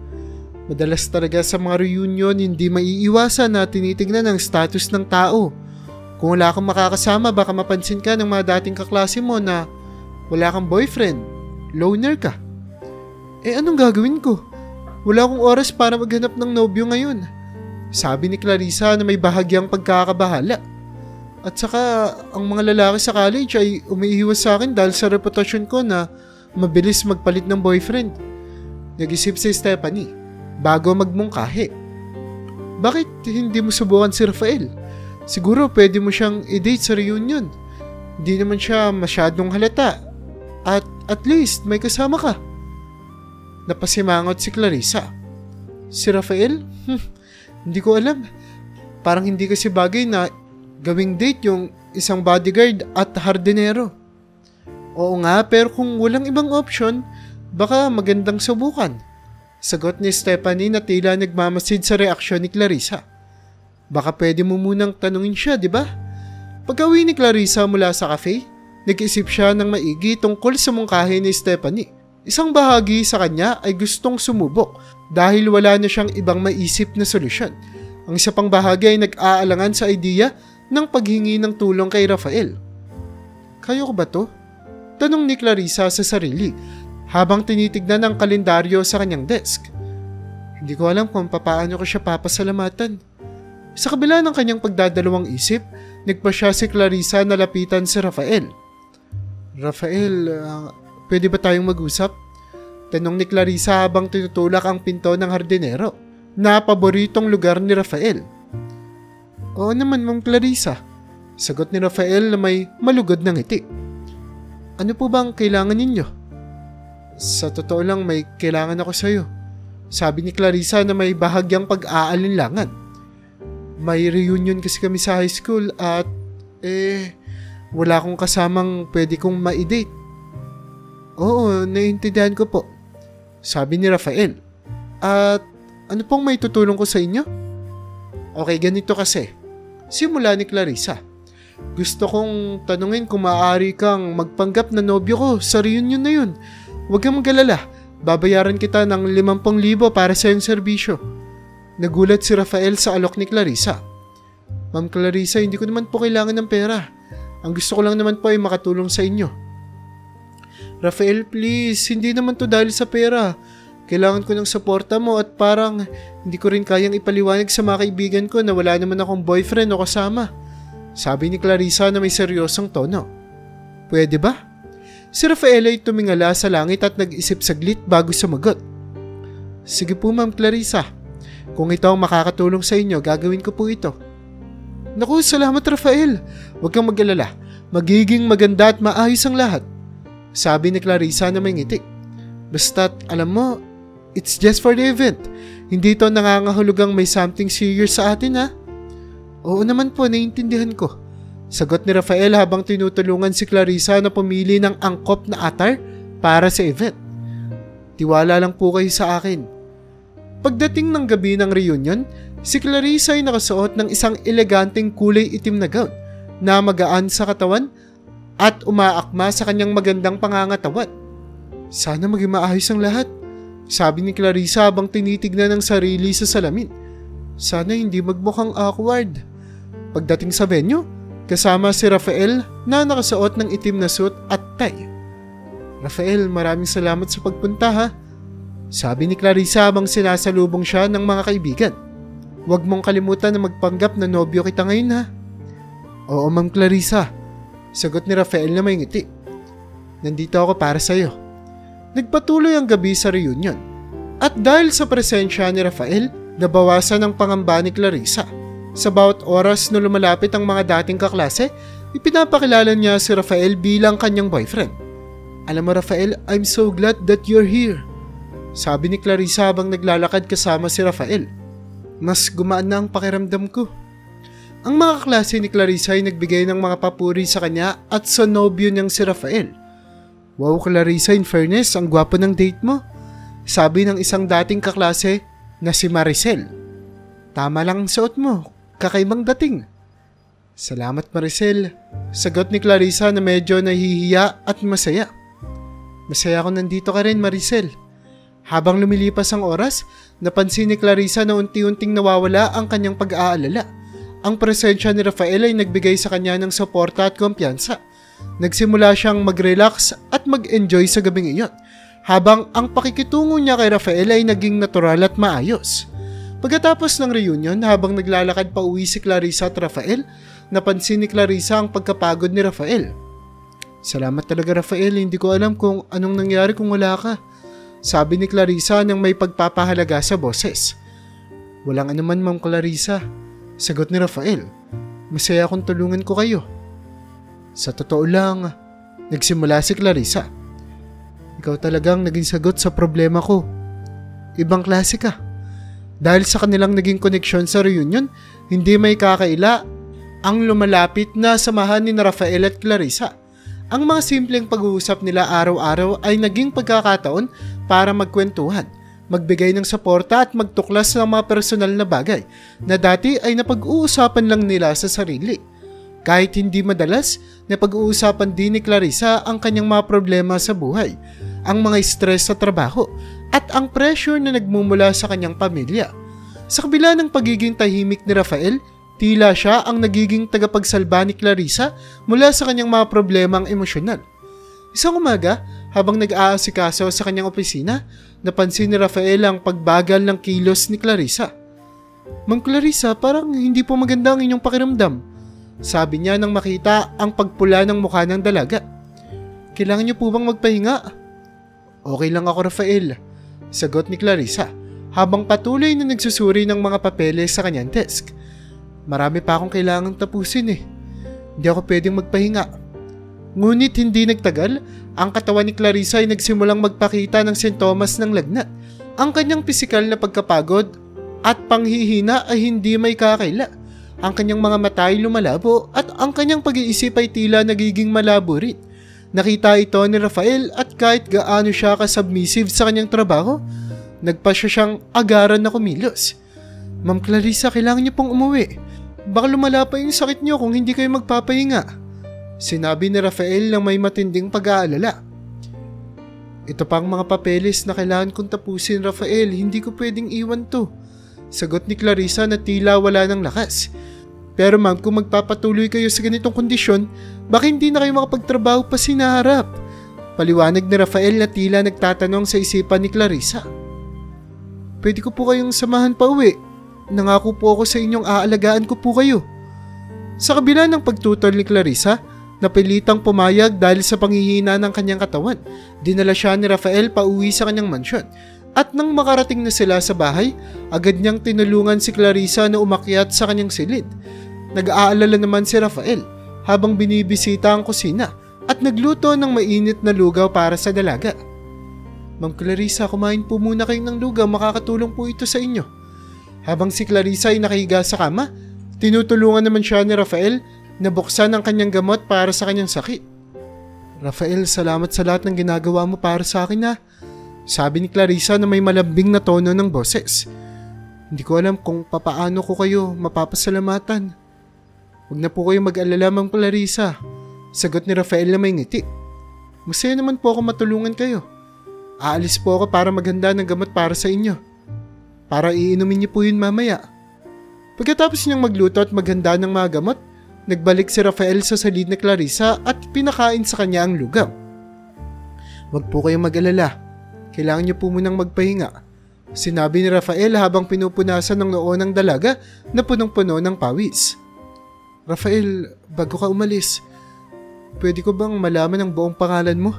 Madalas talaga sa mga reunion hindi maiiwasan na tinitignan ang status ng tao. Kung wala kang makakasama baka mapansin ka ng mga dating kaklase mo na wala kang boyfriend, loner ka. Anong gagawin ko? Wala akong oras para maghanap ng nobyo ngayon. Sabi ni Clarissa na may bahagyang pagkakabahala. At saka, ang mga lalaki sa college ay umiiwas sa akin dahil sa reputasyon ko na mabilis magpalit ng boyfriend. Nag-isip si Stephanie bago magmungkahi. Bakit hindi mo subukan si Rafael? Siguro pwede mo siyang i-date sa reunion. Hindi naman siya masyadong halata. At least may kasama ka. Napasimangot si Clarissa. Si Rafael? Hindi ko alam. Parang hindi kasi bagay na gawing date yung isang bodyguard at hardinero. Oo nga, pero kung walang ibang option, baka magandang subukan. Sagot ni Stephanie na tila nagmamasid sa reaksyon ni Clarissa. Baka pwede mo munang tanungin siya, di ba? Pag-uwi ni Clarissa mula sa cafe, nag-isip siya ng maigi tungkol sa mungkahi ni Stephanie. Isang bahagi sa kanya ay gustong sumubok dahil wala na siyang ibang maisip na solusyon. Ang Ang isa pang bahagi ay nag-aalangan sa idea ng paghingi ng tulong kay Rafael. Kayo ko ba to? Tanong ni Clarissa sa sarili habang tinitignan ang kalendaryo sa kanyang desk. Hindi ko alam kung papaano ko siya papasalamatan. Sa kabila ng kanyang pagdadalawang isip, nagpa siya si Clarissa na lapitan si Rafael. Rafael, pwede ba tayong mag-usap? Tanong ni Clarissa habang tinutulak ang pinto ng hardinero na paboritong lugar ni Rafael. Oo naman, Ma'am Clarissa. Sagot ni Rafael na may malugod na ngiti. Ano po ba ang kailangan ninyo? Sa totoo lang, may kailangan ako sa iyo. Sabi ni Clarissa na may bahagyang pag-aalinlangan. May reunion kasi kami sa high school at wala akong kasamang pwede kong ma-date. Oo, naiintindihan ko po. Sabi ni Rafael. At ano pong may tutulong ko sa inyo? Okay, ganito kasi. Simula ni Clarissa. Gusto kong tanungin kung maaari kang magpanggap na nobyo ko sa reunion na yun. Huwag kang mag-alala. Babayaran kita ng 50,000 para sa iyong serbisyo. Nagulat si Rafael sa alok ni Clarissa. Ma'am Clarissa, hindi ko naman po kailangan ng pera. Ang gusto ko lang naman po ay makatulong sa inyo. Rafael, please, hindi naman to dahil sa pera. Kailangan ko ng suporta mo at parang hindi ko rin kayang ipaliwanag sa mga kaibigan ko na wala naman akong boyfriend o kasama. Sabi ni Clarissa na may seryosong tono. Pwede ba? Si Rafael ay tumingala sa langit at nag-isip saglit bago sumagot. Sige po, Ma'am Clarissa. Kung ito ang makakatulong sa inyo, gagawin ko po ito. Naku, salamat Rafael. Huwag kang mag-alala. Magiging maganda at maayos ang lahat. Sabi ni Clarissa na may ngiti. Basta't alam mo, it's just for the event. Hindi ito nangangahulugang may something serious sa atin ha. Oo naman po, naiintindihan ko. Sagot ni Rafael habang tinutulungan si Clarissa na pumili ng angkop na atar para sa event. Tiwala lang po kayo sa akin. Pagdating ng gabi ng reunion, si Clarissa ay nakasuot ng isang eleganteng kulay itim na gown na magaan sa katawan at umaakma sa kanyang magandang pangangatawan. Sana maging maayos ang lahat, sabi ni Clarissa habang tinitignan ang sarili sa salamin. Sana hindi magmukhang awkward. Pagdating sa venue, kasama si Rafael na nakasuot ng itim na suit at tie. Rafael, maraming salamat sa pagpunta ha, sabi ni Clarissa habang sinasalubong siya ng mga kaibigan. Huwag mong kalimutan na magpanggap na nobyo kita ngayon ha. Oo, Ma'am Clarissa, sagot ni Rafael na may ngiti. Nandito ako para sa iyo. Nagpatuloy ang gabi sa reunion. At dahil sa presensya ni Rafael, nabawasan ang pangamba ni Clarissa. Sa bawat oras na lumalapit ang mga dating kaklase, ipinapakilala niya si Rafael bilang kanyang boyfriend. Alam mo Rafael, I'm so glad that you're here. Sabi ni Clarissa habang naglalakad kasama si Rafael. Mas gumaan na ang pakiramdam ko. Ang mga klase ni Clarissa ay nagbigay ng mga papuri sa kanya at sa nobyo niyang si Rafael. Wow Clarissa, in fairness, ang gwapo ng date mo. Sabi ng isang dating kaklase na si Maricel. Tama lang ang suot mo, kakaibang dating. Salamat Maricel, sagot ni Clarissa na medyo nahihiya at masaya. Masaya ako nandito ka rin Maricel. Habang lumilipas ang oras, napansin ni Clarissa na unti-unting nawawala ang kanyang pag-aalala. Ang presensya ni Rafael ay nagbigay sa kanya ng suporta at kumpiyansa. Nagsimula siyang mag-relax at mag-enjoy sa gabing iyon, habang ang pakikitungo niya kay Rafael ay naging natural at maayos. Pagkatapos ng reunion, habang naglalakad pa uwi si Clarissa at Rafael, napansin ni Clarissa ang pagkapagod ni Rafael. Salamat talaga Rafael, hindi ko alam kung anong nangyari kung wala ka, sabi ni Clarissa nang may pagpapahalaga sa boses. Walang anuman Ma'am Clarissa, sagot ni Rafael. Masaya akong tulungan ko kayo. Sa totoo lang, nagsimula si Clarissa. Ikaw talagang naging sagot sa problema ko. Ibang klase ka. Dahil sa kanilang naging koneksyon sa reunion, hindi may kakaila ang lumalapit na samahan ni Rafael at Clarissa. Ang mga simpleng pag-uusap nila araw-araw ay naging pagkakataon para magkwentuhan, magbigay ng suporta at magtuklas ng mga personal na bagay na dati ay napag-uusapan lang nila sa sarili. Kahit hindi madalas, napag-uusapan din ni Clarissa ang kanyang mga problema sa buhay, ang mga stress sa trabaho at ang pressure na nagmumula sa kanyang pamilya. Sa kabila ng pagiging tahimik ni Rafael, tila siya ang nagiging tagapagsalba ni Clarissa mula sa kanyang mga problemang emosyonal. Isang umaga, habang nag-aasikaso sa kanyang opisina, napansin ni Rafael ang pagbagal ng kilos ni Clarissa. "Ma'am Clarissa, parang hindi po maganda ang inyong pakiramdam," sabi niya nang makita ang pagpula ng mukha ng dalaga. "Kailangan niyo po bang magpahinga?" "Okay lang ako, Rafael," sagot ni Clarissa, habang patuloy na nagsusuri ng mga papeles sa kanyang desk. "Marami pa akong kailangang tapusin eh. Hindi ako pwedeng magpahinga." Ngunit hindi nagtagal, ang katawan ni Clarissa ay nagsimulang magpakita ng sintomas ng lagnat. Ang kanyang pisikal na pagkapagod at panghihina ay hindi may kakaila. Ang kanyang mga mata ay lumalabo at ang kanyang pag-iisip ay tila nagiging malabo rin. Nakita ito ni Rafael at kahit gaano siya ka-submissive sa kanyang trabaho, nagpasya siyang agaran na kumilos. "Ma'am Clarissa, kailangan niyo pong umuwi. Baka lumala pa yung sakit niyo kung hindi kayo magpapahinga," sinabi ni Rafael ng may matinding pag-aalala. "Ito pa ang mga papeles na kailangan kong tapusin, Rafael. Hindi ko pwedeng iwan to," sagot ni Clarissa na tila wala ng lakas. "Pero ma'am, kung magpapatuloy kayo sa ganitong kondisyon, baka hindi na kayo makapagtrabaho pa sinaharap," paliwanag ni Rafael na tila nagtatanong sa isipan ni Clarissa. "Pwede ko po kayong samahan pa uwi. Nangako po ako sa inyong aalagaan ko po kayo." Sa kabila ng pagtutol ni Clarissa, napilitang pumayag dahil sa panghihina ng kanyang katawan. Dinala siya ni Rafael pauwi sa kanyang mansyon. At nang makarating na sila sa bahay, agad niyang tinulungan si Clarissa na umakyat sa kanyang silid. Nag-aalala naman si Rafael habang binibisita ang kusina at nagluto ng mainit na lugaw para sa dalaga. "Ma'am Clarissa, kumain po muna kayo ng lugaw, makakatulong po ito sa inyo." Habang si Clarissa ay nakahiga sa kama, tinutulungan naman siya ni Rafael na buksan ang kanyang gamot para sa kanyang sakit. "Rafael, salamat sa lahat ng ginagawa mo para sa akin ha," sabi ni Clarissa na may malambing na tono ng boses. "Hindi ko alam kung papaano ko kayo mapapasalamatan." "Huwag na po kayo mag-alala, Ma'am Clarissa," sagot ni Rafael na may ngiti. "Masaya naman po ako matulungan kayo. Aalis po ako para maghanda ng gamot para sa inyo. Para iinumin niyo po yun mamaya." Pagkatapos niyang magluto at maghanda ng mga gamot, nagbalik si Rafael sa salid ni Clarissa at pinakain sa kanya ang lugaw. "Huwag po kayong mag-alala. Kailangan niyo po munang magpahinga," sinabi ni Rafael habang pinupunasan ng noo ng dalaga na punong-puno ng pawis. "Rafael, bago ka umalis, pwede ko bang malaman ang buong pangalan mo?"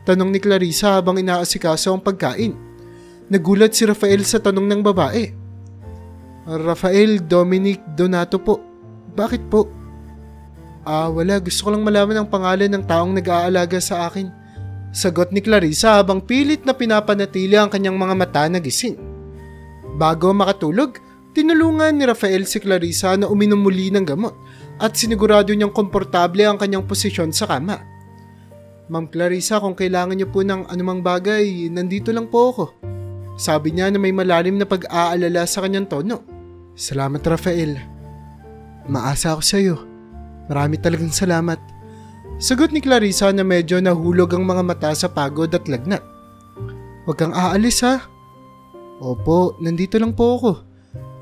tanong ni Clarissa habang inaasikaso ang pagkain. Nagulat si Rafael sa tanong ng babae. "Rafael Dominic Donato po." "Bakit po?" Wala. Gusto ko lang malaman ang pangalan ng taong nag-aalaga sa akin," sagot ni Clarissa habang pilit na pinapanatili ang kanyang mga mata na gising. Bago makatulog, tinulungan ni Rafael si Clarissa na uminom muli ng gamot at sinigurado niyang komportable ang kanyang posisyon sa kama. "Ma'am Clarissa, kung kailangan niyo po ng anumang bagay, nandito lang po ako," sabi niya na may malalim na pag-aalala sa kanyang tono. "Salamat, Rafael. Maasa ako sa iyo. Marami talagang salamat," sagot ni Clarissa na medyo nahulog ang mga mata sa pagod at lagnat. "Huwag kang aalis ha." "Opo, nandito lang po ako,"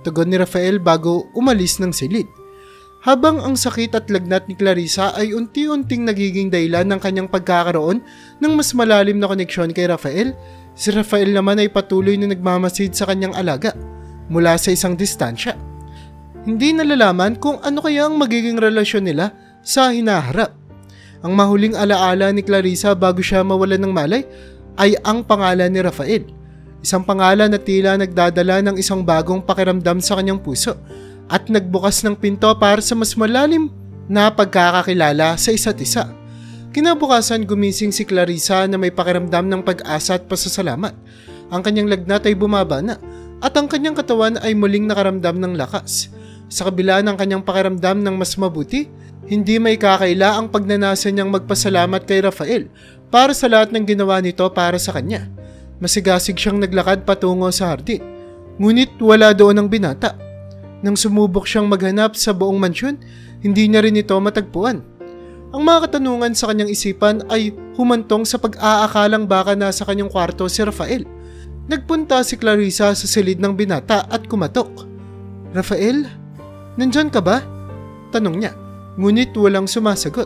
tugon ni Rafael bago umalis ng silid. Habang ang sakit at lagnat ni Clarissa ay unti-unting nagiging dahilan ng kanyang pagkakaroon ng mas malalim na koneksyon kay Rafael, si Rafael naman ay patuloy na nagmamasid sa kanyang alaga mula sa isang distansya. Hindi nalalaman kung ano kaya ang magiging relasyon nila sa hinaharap. Ang mahuling alaala ni Clarissa bago siya mawalan ng malay ay ang pangalan ni Rafael. Isang pangalan na tila nagdadala ng isang bagong pakiramdam sa kanyang puso at nagbukas ng pinto para sa mas malalim na pagkakakilala sa isa't isa. Kinabukasan gumising si Clarissa na may pakiramdam ng pag-asa at pasasalamat. Ang kanyang lagnat ay bumaba na at ang kanyang katawan ay muling nakaramdam ng lakas. Sa kabila ng kanyang pakiramdam ng mas mabuti, hindi may kakaila ang pagnanasa niyang magpasalamat kay Rafael para sa lahat ng ginawa nito para sa kanya. Masigasig siyang naglakad patungo sa hardin, ngunit wala doon ang binata. Nang sumubok siyang maghanap sa buong mansyon, hindi niya rin ito matagpuan. Ang mga katanungan sa kanyang isipan ay humantong sa pag-aakalang baka nasa kanyang kwarto si Rafael. Nagpunta si Clarissa sa silid ng binata at kumatok. "Rafael, nandyan ka ba?" tanong niya, ngunit walang sumasagot.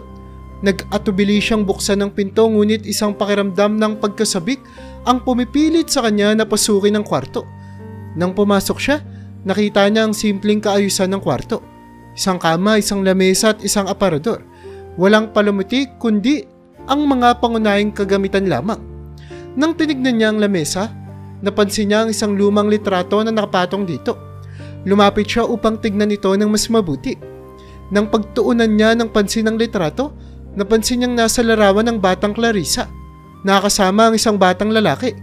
Nag-atubili siyang buksan ng pinto ngunit isang pakiramdam ng pagkasabik ang pumipilit sa kanya na pasukin ang kwarto. Nang pumasok siya, nakita niya ang simpleng kaayusan ng kwarto. Isang kama, isang lamesa at isang aparador. Walang palamuti kundi ang mga pangunahing kagamitan lamang. Nang tinignan niya ang lamesa, napansin niya ang isang lumang litrato na nakapatong dito. Lumapit siya upang tignan ito ng mas mabuti. Nang pagtuunan niya ng pansin ang litrato, napansin niyang nasa larawan ng batang Clarissa. Nakasama ang isang batang lalaki.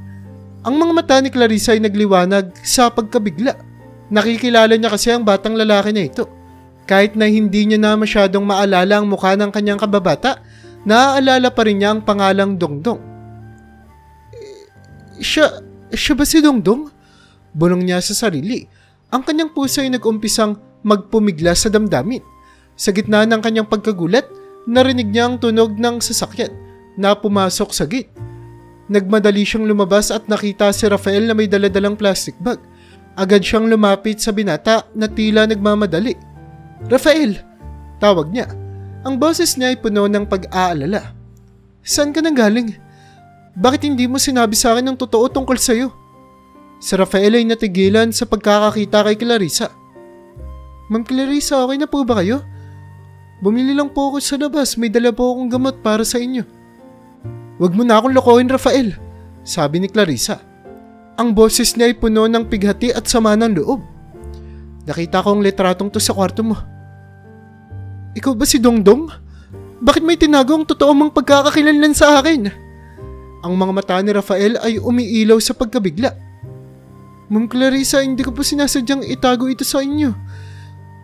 Ang mga mata ni Clarissa ay nagliwanag sa pagkabigla. Nakikilala niya kasi ang batang lalaki na ito. Kahit na hindi niya na masyadong maalala ang mukha ng kanyang kababata, naaalala pa rin niya ang pangalang Dongdong. Siya ba si Dongdong? Bulong niya sa sarili. Ang kanyang puso ay nag-umpisang magpumigla sa damdamin. Sa gitna ng kanyang pagkagulat, narinig niya ang tunog ng sasakyan na pumasok sa gate. Nagmadali siyang lumabas at nakita si Rafael na may daladalang plastic bag. Agad siyang lumapit sa binata na tila nagmamadali. "Rafael!" tawag niya. Ang boses niya ay puno ng pag-aalala. "Saan ka nanggaling? Bakit hindi mo sinabi sa akin ang totoo tungkol sa'yo?" Si Rafael ay natigilan sa pagkakakita kay Clarissa. "Ma'am Clarissa, okay na po ba kayo? Bumili lang po ako sa labas, may dala po akong gamot para sa inyo." "Wag mo na akong lokohin, Rafael," sabi ni Clarissa. Ang boses niya ay puno ng pighati at sama ng loob. "Nakita ko ang litratong to sa kwarto mo." "Ikaw ba si Dongdong? Bakit may tinago ang totoo mong pagkakakilanlan sa akin?" Ang mga mata ni Rafael ay umiilaw sa pagkabigla. "Ma'am Clarissa, hindi ko po sinasadyang itago ito sa inyo.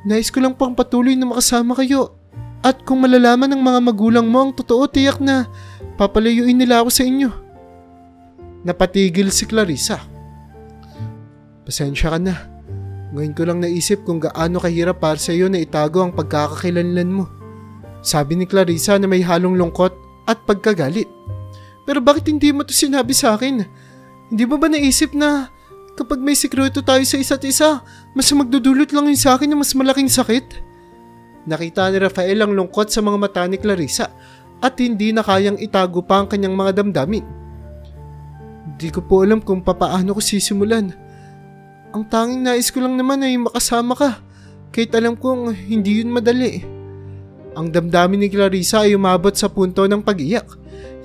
Nais ko lang pang patuloy na makasama kayo. At kung malalaman ng mga magulang mo ang totoo, tiyak na papalayuin nila ako sa inyo." Napatigil si Clarissa. "Pasensya ka na. Ngayon ko lang naisip kung gaano kahirap para sa iyo na itago ang pagkakakilanlan mo," sabi ni Clarissa na may halong lungkot at pagkagalit. "Pero bakit hindi mo to sinabi sa akin? Hindi mo ba naisip na kapag may sikreto tayo sa isa't isa, mas magdudulot lang yun sa akin ng mas malaking sakit?" Nakita ni Rafael ang lungkot sa mga mata ni Clarissa at hindi na kayang itago pa ang kanyang mga damdamin. "Hindi ko po alam kung papaano ko sisimulan. Ang tanging nais ko lang naman ay makasama ka, kahit alam kong hindi yun madali." Ang damdamin ni Clarissa ay umabot sa punto ng pag-iyak.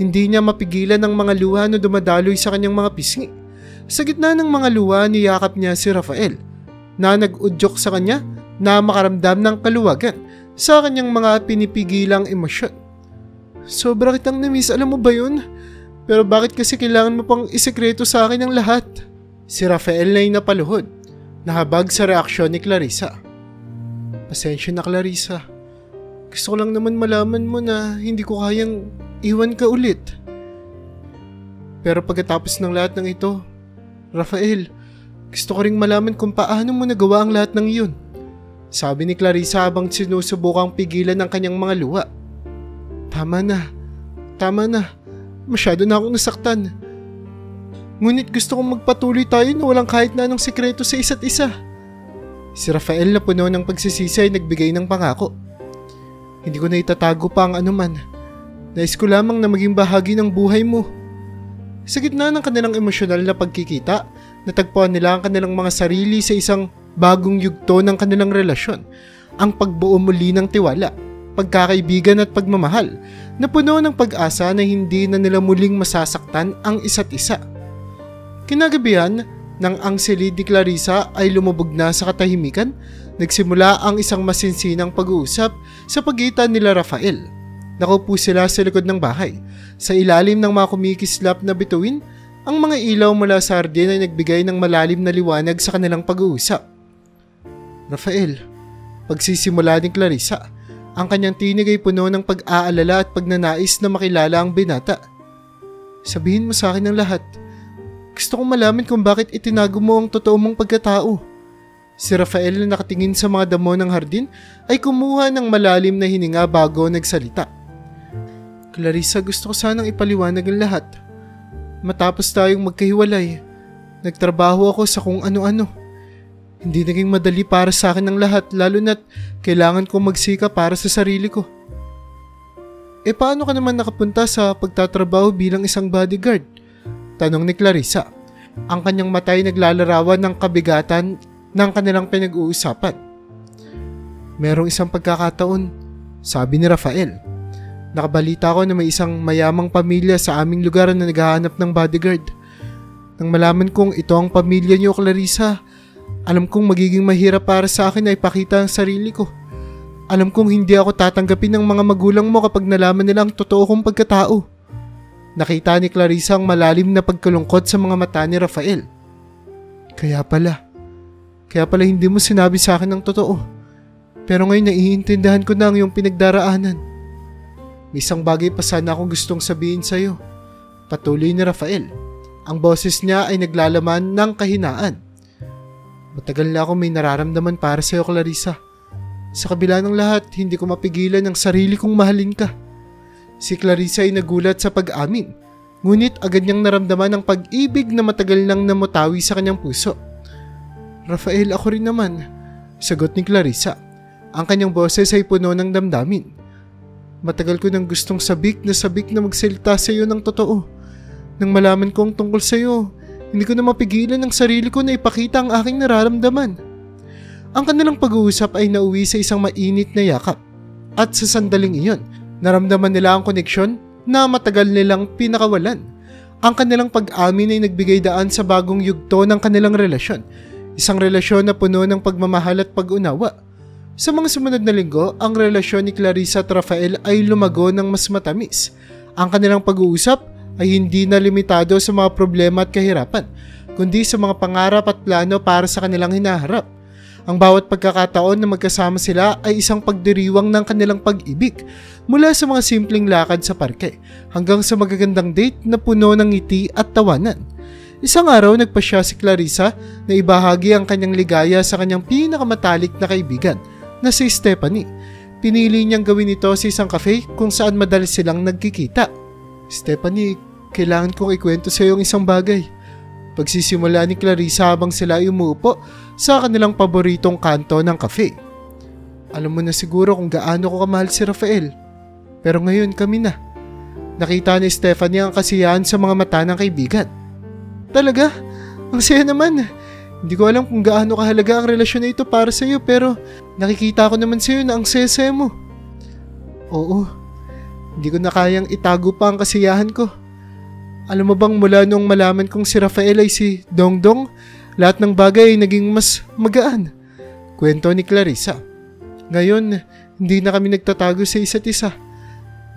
Hindi niya mapigilan ang mga luha na dumadaloy sa kanyang mga pisngi. Sa gitna ng mga luha, niyakap niya si Rafael na nag-udyok sa kanya na makaramdam ng kaluwagan sa kanyang mga pinipigilang emosyon. "Sobra kitang namiss, alam mo ba yun? Pero bakit kasi kailangan mo pang isekreto sa akin ang lahat?" Si Rafael na napaluhod, nahabag sa reaksyon ni Clarissa. "Pasensya na, Clarissa. Gusto ko lang naman malaman mo na hindi ko kayang iwan ka ulit. Pero pagkatapos ng lahat ng ito, Rafael, gusto ko ring malaman kung paano mo nagawa ang lahat ng iyon," sabi ni Clarissa habang sinusubukang pigilan ang kanyang mga luha. Tama na. Masyado na akong nasaktan. Ngunit gusto kong magpatuloy tayo na walang kahit na anong sikreto sa isa't isa." Si Rafael na puno ng pagsisisi ay nagbigay ng pangako. "Hindi ko na itatago pa ang anuman. Nais ko lamang na maging bahagi ng buhay mo." Sa gitna ng kanilang emosyonal na pagkikita, natagpuan nila ang kanilang mga sarili sa isang bagong yugto ng kanilang relasyon. Ang pagbuo muli ng tiwala, pagkakaibigan at pagmamahal na puno ng pag-asa na hindi na nila muling masasaktan ang isa't isa. Kinagabihan, nang ang silid ni Clarissa ay lumubog na sa katahimikan, nagsimula ang isang masinsinang pag-uusap sa pagitan nila Rafael. Nakaupo sila sa likod ng bahay. Sa ilalim ng mga kumikislap na bituin, ang mga ilaw mula sa hardin ay nagbigay ng malalim na liwanag sa kanilang pag-uusap. "Rafael," pagsisimula ni Clarissa, ang kanyang tinig ay puno ng pag-aalala at pagnanais na makilala ang binata. "Sabihin mo sa akin ang lahat. Gusto kong malaman kung bakit itinago mo ang totoo mong pagkatao." Si Rafael na nakatingin sa mga damo ng hardin ay kumuha ng malalim na hininga bago nagsalita. "Clarissa, gusto ko sanang ipaliwanag ang lahat. Matapos tayong magkahiwalay, Nagtrabaho ako sa kung ano-ano. Hindi naging madali para sa akin ang lahat, lalo na't kailangan kong magsika para sa sarili ko. Paano ka naman nakapunta sa pagtatrabaho bilang isang bodyguard? Tanong ni Clarissa. Ang kanyang mata ay naglalarawan ng kabigatan ng kanilang pinag-uusapan. Merong isang pagkakataon, sabi ni Rafael. Nakabalita ko na may isang mayamang pamilya sa aming lugar na naghahanap ng bodyguard. Nang malaman kong ito ang pamilya niyo, Clarissa, alam kong magiging mahirap para sa akin na ipakita ang sarili ko. Alam kong hindi ako tatanggapin ng mga magulang mo kapag nalaman nila ang totoo kong pagkatao. Nakita ni Clarissa ang malalim na pagkalungkot sa mga mata ni Rafael. Kaya pala hindi mo sinabi sa akin ang totoo. Pero ngayon naiintindihan ko na ang iyong pinagdaraanan. May isang bagay pa sana akong gustong sabihin sa iyo. Patuloy ni Rafael. Ang boses niya ay naglalaman ng kahinaan. Matagal na ako may nararamdaman para sa iyo, Clarissa. Sa kabila ng lahat, hindi ko mapigilan ang sarili kong mahalin ka. Si Clarissa ay nagulat sa pag-amin, ngunit agad niyang naramdaman ang pag-ibig na matagal nang namutawi sa kanyang puso. Rafael, ako rin naman, sagot ni Clarissa. Ang kanyang boses ay puno ng damdamin. Matagal ko nang gustong sabik na magsalita sa iyo ng totoo. Nang malaman kong tungkol sa iyo, hindi ko na mapigilan ang sarili ko na ipakita ang aking nararamdaman. Ang kanilang pag-uusap ay nauwi sa isang mainit na yakap. At sa sandaling iyon, naramdaman nila ang koneksyon na matagal nilang pinakawalan. Ang kanilang pag-amin ay nagbigay daan sa bagong yugto ng kanilang relasyon. Isang relasyon na puno ng pagmamahal at pag-unawa. Sa mga sumunod na linggo, ang relasyon ni Clarissa at Rafael ay lumago ng mas matamis. Ang kanilang pag-uusap ay hindi na limitado sa mga problema at kahirapan, kundi sa mga pangarap at plano para sa kanilang hinaharap. Ang bawat pagkakataon na magkasama sila ay isang pagdiriwang ng kanilang pag-ibig, mula sa mga simpleng lakad sa parke hanggang sa magagandang date na puno ng ngiti at tawanan. Isang araw nagpasya si Clarissa na ibahagi ang kanyang ligaya sa kanyang pinakamatalik na kaibigan na si Stephanie. Pinili niyang gawin ito sa isang cafe kung saan madalas silang nagkikita. Stephanie, kailangan kong ikwento sa iyo ang isang bagay. Pagsisimula ni Clarissa habang sila ay umuupo sa kanilang paboritong kanto ng cafe. Alam mo na siguro kung gaano ko kamahal si Rafael. Pero ngayon kami na. Nakita ni Stephanie ang kasiyahan sa mga mata ng kaibigan. Talaga? Ang saya naman. Hindi ko alam kung gaano kahalaga ang relasyon na ito para sa iyo, pero nakikita ko naman sa iyo na ang saya-saya mo. Oo. Hindi ko na kayang itago pa ang kasiyahan ko. Alam mo bang mula nung malaman kong si Rafael ay si Dongdong, lahat ng bagay ay naging mas magaan. Kwento ni Clarissa. Ngayon, hindi na kami nagtatago sa isa't isa.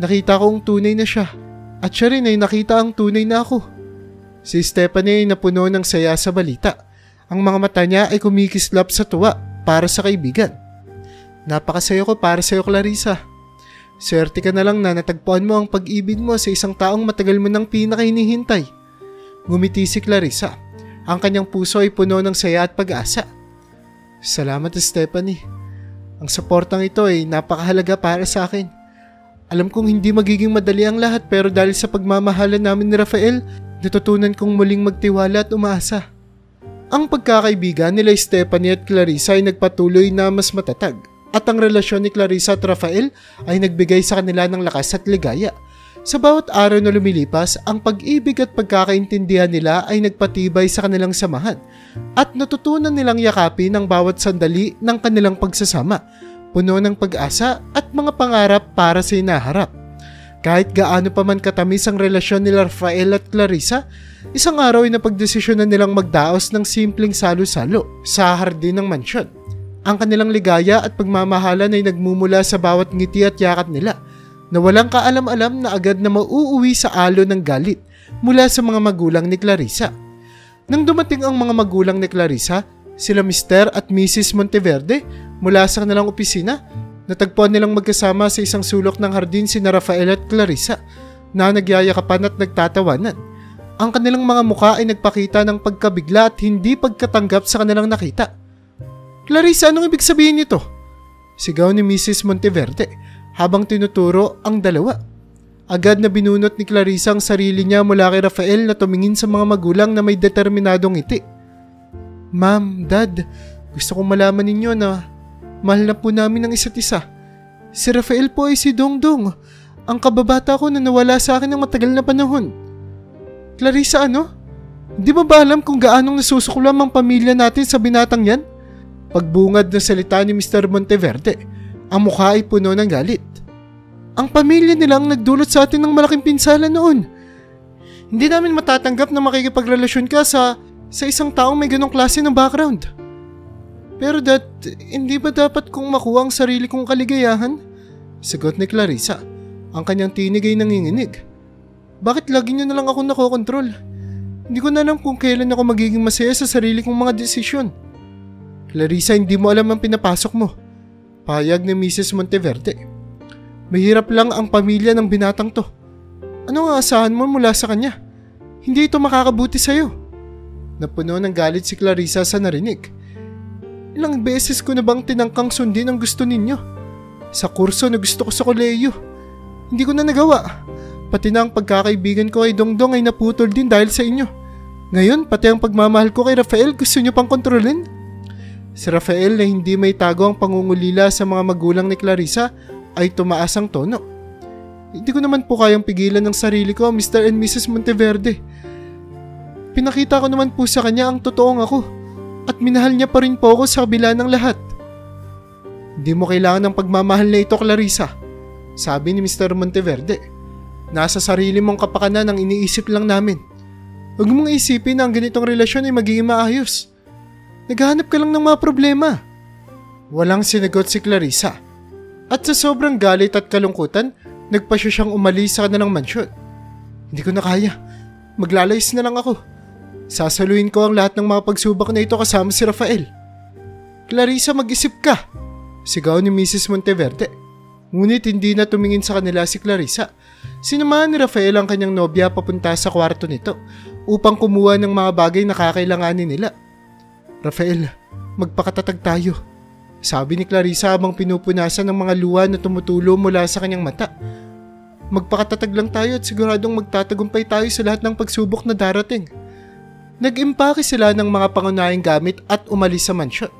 Nakita ko ang tunay na siya, at siya rin ay nakita ang tunay na ako. Si Stephanie ay napuno ng saya sa balita. Ang mga mata niya ay kumikislap sa tuwa para sa kaibigan. Napakasaya ko para sa iyo, Clarissa. Swerte ka na lang na natagpuan mo ang pag-ibig mo sa isang taong matagal mo nang pinakahinihintay. Ngumiti si Clarissa. Ang kanyang puso ay puno ng saya at pag-asa. Salamat, Stephanie. Ang suportang ito ay napakahalaga para sa akin. Alam kong hindi magiging madali ang lahat, pero dahil sa pagmamahalan namin ni Rafael, natutunan kong muling magtiwala at umaasa. Ang pagkakaibigan nila Stephanie at Clarissa ay nagpatuloy na mas matatag. At ang relasyon ni Clarissa at Rafael ay nagbigay sa kanila ng lakas at ligaya. Sa bawat araw na lumilipas, ang pag-ibig at pagkakaintindihan nila ay nagpatibay sa kanilang samahan at natutunan nilang yakapin ang bawat sandali ng kanilang pagsasama, puno ng pag-asa at mga pangarap para sa hinaharap. Kahit gaano pa man katamis ang relasyon ni Rafael at Clarissa, isang araw ay napagdesisyonan nilang magdaos ng simpleng salo-salo sa hardin ng mansyon. Ang kanilang ligaya at pagmamahalan ay nagmumula sa bawat ngiti at yakap nila, na walang kaalam-alam na agad na mauuwi sa alon ng galit mula sa mga magulang ni Clarissa. Nang dumating ang mga magulang ni Clarissa, sila Mr. at Mrs. Monteverde mula sa kanilang opisina, natagpuan nilang magkasama sa isang sulok ng hardin sina Rafael at Clarissa na nagyayakapan at nagtatawanan. Ang kanilang mga mukha ay nagpakita ng pagkabigla at hindi pagkatanggap sa kanilang nakita. Clarissa, anong ibig sabihin nito? Sigaw ni Mrs. Monteverde habang tinuturo ang dalawa. Agad na binunot ni Clarissa ang sarili niya mula kay Rafael na tumingin sa mga magulang na may determinadong ngiti. Ma'am, Dad, gusto kong malaman ninyo na mahal na po namin ang isa't isa. Si Rafael po ay si Dongdong, ang kababata ko na nawala sa akin ng matagal na panahon. Clarissa, ano? Di ba alam kung gaanong nasusukulam ang pamilya natin sa binatang yan? Pagbungad na salita ni Mr. Monteverde, ang mukha ay puno ng galit. Ang pamilya nilang nagdulot sa atin ng malaking pinsala noon. Hindi namin matatanggap na makikipagrelasyon ka sa isang taong may ganong klase ng background. Pero Dad, hindi ba dapat kong makuha ang sarili kong kaligayahan? Sagot ni Clarissa. Ang kanyang tinig ay nanginginig. Bakit lagi niyo na lang ako nakokontrol? Hindi ko na alam kung kailan ako magiging masaya sa sarili kong mga desisyon. Clarissa, hindi mo alam ang pinapasok mo. Pahayag ni Mrs. Monteverde. Mahirap lang ang pamilya ng binatang to. Ano ang asahan mo mula sa kanya? Hindi ito makakabuti sa'yo. Napuno ng galit si Clarissa sa narinig. Ilang beses ko na bang tinangkang sundin ang gusto ninyo? Sa kurso na gusto ko sa kolehiyo. Hindi ko na nagawa. Pati na ang pagkakaibigan ko kay Dongdong ay naputol din dahil sa inyo. Ngayon, pati ang pagmamahal ko kay Rafael gusto nyo pang kontrolin? Si Rafael na hindi may tago ang pangungulila sa mga magulang ni Clarissa ay tumaas ang tono. Hindi ko naman po kayang pigilan ng sarili ko, Mr. and Mrs. Monteverde. Pinakita ko naman po sa kanya ang totoong ako at minahal niya pa rin po ako sa kabila ng lahat. Hindi mo kailangan ng pagmamahal na ito, Clarissa, sabi ni Mr. Monteverde. Nasa sarili mong kapakanan ang iniisip lang namin. Huwag mong isipin na ang ganitong relasyon ay magiging maayos. Naghahanap ka lang ng mga problema. Walang sinagot si Clarissa. At sa sobrang galit at kalungkutan, nagpasya siyang umalis sa kanilang mansyon. Hindi ko na kaya. Maglalayas na lang ako. Sasaluhin ko ang lahat ng mga pagsubok na ito kasama si Rafael. Clarissa, mag-isip ka, sigaw ni Mrs. Monteverde. Ngunit hindi na tumingin sa kanila si Clarissa. Sinamahan ni Rafael ang kanyang nobya papunta sa kwarto nito upang kumuha ng mga bagay na kakailanganin nila. Rafael, magpakatatag tayo, sabi ni Clarissa habang pinupunasan ng mga luha na tumutulo mula sa kanyang mata. Magpakatatag lang tayo at siguradong magtatagumpay tayo sa lahat ng pagsubok na darating. Nag-impake sila ng mga pangunahing gamit at umalis sa mansyon.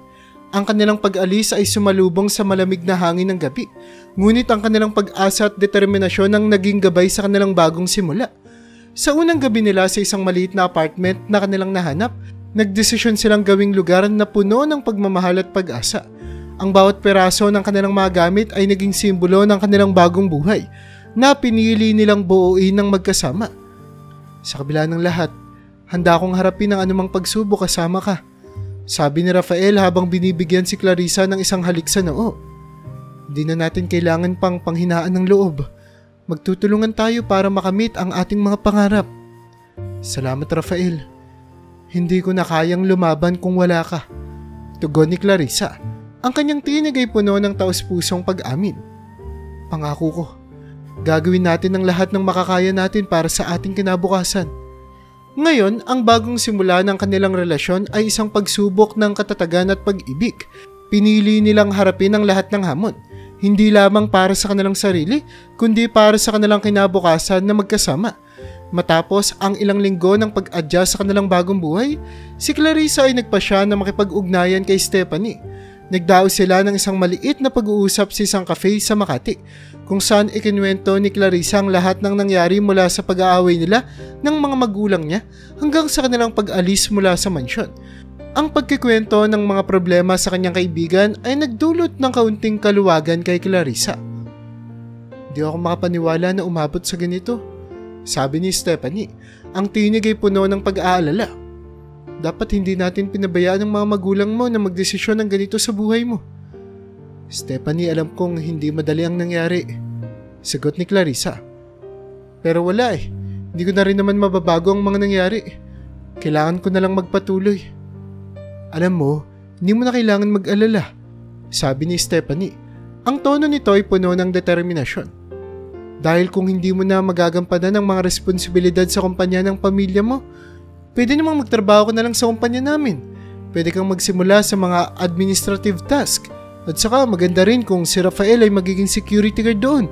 Ang kanilang pag-alis ay sumalubong sa malamig na hangin ng gabi, ngunit ang kanilang pag-asa at determinasyon ang naging gabay sa kanilang bagong simula. Sa unang gabi nila sa isang maliit na apartment na kanilang nahanap, nagdesisyon silang gawing lugar na puno ng pagmamahal at pag-asa. Ang bawat peraso ng kanilang mga gamit ay naging simbolo ng kanilang bagong buhay na pinili nilang buuin ng magkasama. Sa kabila ng lahat, handa akong harapin ang anumang pagsubok kasama ka, sabi ni Rafael habang binibigyan si Clarissa ng isang halik sa noo. Hindi na natin kailangan pang panghinaan ng loob. Magtutulungan tayo para makamit ang ating mga pangarap. Salamat, Rafael. Hindi ko na kayang lumaban kung wala ka, tugon ni Clarissa. Ang kanyang tinig ay puno ng taos-pusong pag-amin. Pangako ko, gagawin natin ang lahat ng makakaya natin para sa ating kinabukasan. Ngayon, ang bagong simula ng kanilang relasyon ay isang pagsubok ng katatagan at pag-ibig. Pinili nilang harapin ang lahat ng hamon, hindi lamang para sa kanilang sarili, kundi para sa kanilang kinabukasan na magkasama. Matapos ang ilang linggo ng pag-adjust sa kanilang bagong buhay, si Clarissa ay nagpasya na makipag-ugnayan kay Stephanie. Nagdao sila ng isang maliit na pag-uusap sa isang cafe sa Makati, kung saan ikinuwento ni Clarissa ang lahat ng nangyari mula sa pag-aaway nila ng mga magulang niya hanggang sa kanilang pag-alis mula sa mansyon. Ang pagkikwento ng mga problema sa kanyang kaibigan ay nagdulot ng kaunting kaluwagan kay Clarissa. Hindi ako makapaniwala na umabot sa ganito, sabi ni Stephanie. Ang tinig ay puno ng pag-aalala. Dapat hindi natin pinabayaan ng mga magulang mo na magdesisyon ng ganito sa buhay mo. Stephanie, alam kong hindi madali ang nangyari, sagot ni Clarissa. Pero wala eh. Hindi ko na rin naman mababago ang mga nangyari. Kailangan ko na lang magpatuloy. Alam mo, hindi mo na kailangan mag-alala, sabi ni Stephanie. Ang tono nito ay puno ng determinasyon. Dahil kung hindi mo na magagampanan ang mga responsibilidad sa kumpanya ng pamilya mo, pwede namang magtrabaho ka na lang sa kumpanya namin. Pwede kang magsimula sa mga administrative task. At saka maganda rin kung si Rafael ay magiging security guard doon.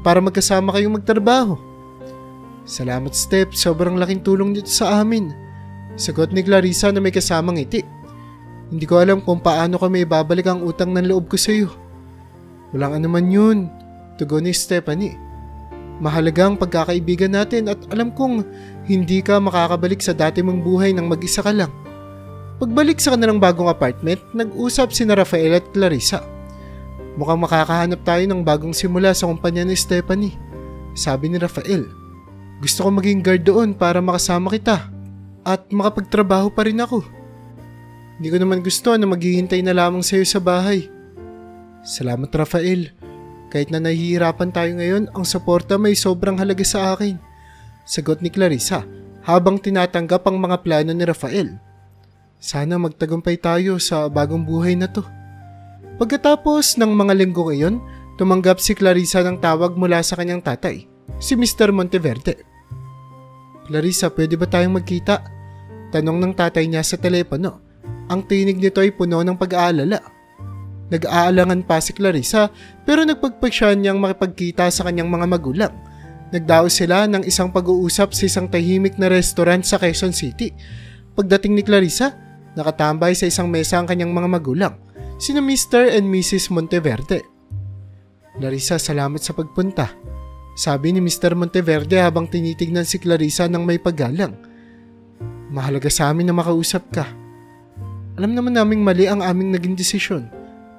para magkasama kayong magtrabaho. Salamat Steph, sobrang laking tulong nito sa amin. Sagot ni Clarissa na may kasamang ngiti. Hindi ko alam kung paano kami ibabalik ang utang ng loob ko sa iyo. Walang anuman yun, tugon ni Stephanie. Mahalaga ang pagkakaibigan natin at alam kong hindi ka makakabalik sa dati mong buhay nang mag-isa ka lang. Pagbalik sa kanilang bagong apartment, nag-usap sina Rafael at Clarissa. Mukhang makakahanap tayo ng bagong simula sa kumpanya ni Stephanie, sabi ni Rafael. Gusto ko maging guard doon para makasama kita at makapagtrabaho pa rin ako. Hindi ko naman gusto na maghihintay na lamang sa iyo sa bahay. Salamat Rafael. Kahit na nahihirapan tayo ngayon, ang suporta may sobrang halaga sa akin. Sagot ni Clarissa habang tinatanggap ang mga plano ni Rafael. Sana magtagumpay tayo sa bagong buhay na to. Pagkatapos ng mga linggo ngayon, tumanggap si Clarissa ng tawag mula sa kanyang tatay, si Mr. Monteverde. Clarissa, pwede ba tayong magkita? Tanong ng tatay niya sa telepono. Ang tinig nito ay puno ng pag-aalala. Nag-aalangan pa si Clarissa pero nagpagpasya niyang makipagkita sa kanyang mga magulang. Nagdaos sila ng isang pag-uusap sa isang tahimik na restaurant sa Quezon City. Pagdating ni Clarissa, nakatambay sa isang mesa ang kanyang mga magulang, sina Mr. and Mrs. Monteverde. Clarissa, salamat sa pagpunta, sabi ni Mr. Monteverde habang tinitignan si Clarissa ng may paggalang. Mahalaga sa amin na makausap ka. Alam naman naming mali ang aming naging desisyon.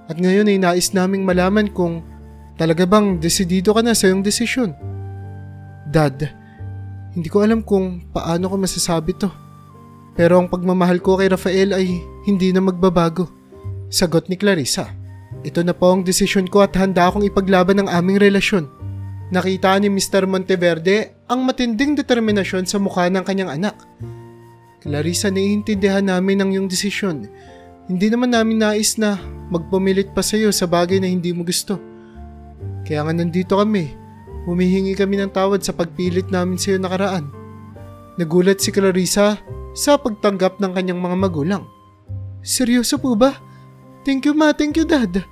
At ngayon ay nais naming malaman kung talaga bang desidido ka na sa iyong desisyon. Dad, hindi ko alam kung paano ko masasabi to. Pero ang pagmamahal ko kay Rafael ay hindi na magbabago. Sagot ni Clarissa. Ito na po ang desisyon ko at handa akong ipaglaban ang aming relasyon. Nakita ni Mr. Monteverde ang matinding determinasyon sa mukha ng kanyang anak. Clarissa, naiintindihan namin ang iyong desisyon. Hindi naman namin nais na magpumilit pa sa iyo sa bagay na hindi mo gusto. Kaya nga nandito kami. Humihingi kami ng tawad sa pagpilit namin sa iyo nakaraan. Nagulat si Clarissa sa pagtanggap ng kanyang mga magulang. Seryoso po ba? Thank you ma, thank you dad.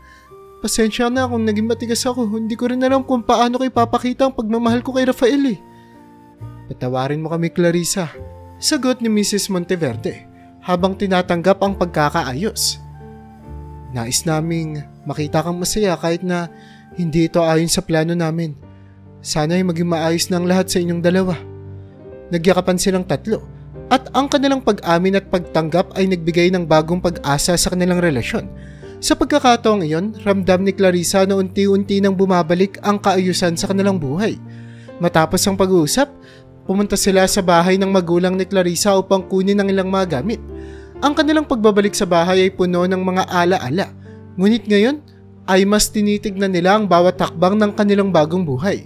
Pasensya na kung naging matigas ako. Hindi ko rin alam kung paano ko ipapakita ang pagmamahal ko kay Rafael eh. Patawarin mo kami Clarissa, sagot ni Mrs. Monteverde habang tinatanggap ang pagkakaayos. Nais naming makita kang masaya kahit na hindi ito ayon sa plano namin. Sana ay maging maayos na ang lahat sa inyong dalawa. Nagyakapan silang tatlo at ang kanilang pag-amin at pagtanggap ay nagbigay ng bagong pag-asa sa kanilang relasyon. Sa pagkakataong iyon, ramdam ni Clarissa na unti-unti nang bumabalik ang kaayusan sa kanilang buhay. Matapos ang pag-uusap, pumunta sila sa bahay ng magulang ni Clarissa upang kunin ang ilang mga gamit. Ang kanilang pagbabalik sa bahay ay puno ng mga ala-ala. Ngunit ngayon ay mas tinitignan nila ang bawat takbang ng kanilang bagong buhay.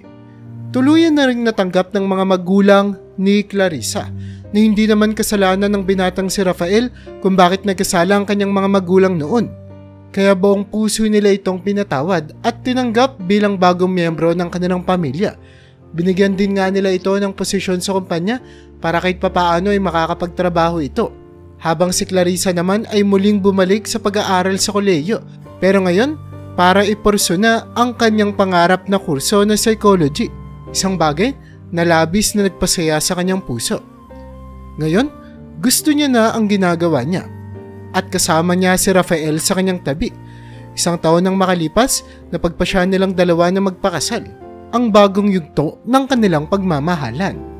Tuluyan na ring natanggap ng mga magulang ni Clarissa na hindi naman kasalanan ng binatang si Rafael kung bakit nagkasala ang kanyang mga magulang noon. Kaya buong puso nila itong pinatawad at tinanggap bilang bagong miyembro ng kanilang pamilya. Binigyan din nga nila ito ng posisyon sa kumpanya para kahit papaano ay makakapagtrabaho ito. Habang si Clarissa naman ay muling bumalik sa pag-aaral sa kolehiyo. Pero ngayon, para ipurso na ang kanyang pangarap na kurso na psychology. Isang bagay na labis na nagpasaya sa kanyang puso. Ngayon, gusto niya na ang ginagawa niya. At kasama niya si Rafael sa kanyang tabi. Isang taon nang makalipas, napagpasya nilang dalawa na magpakasal. Ang bagong yugto ng kanilang pagmamahalan.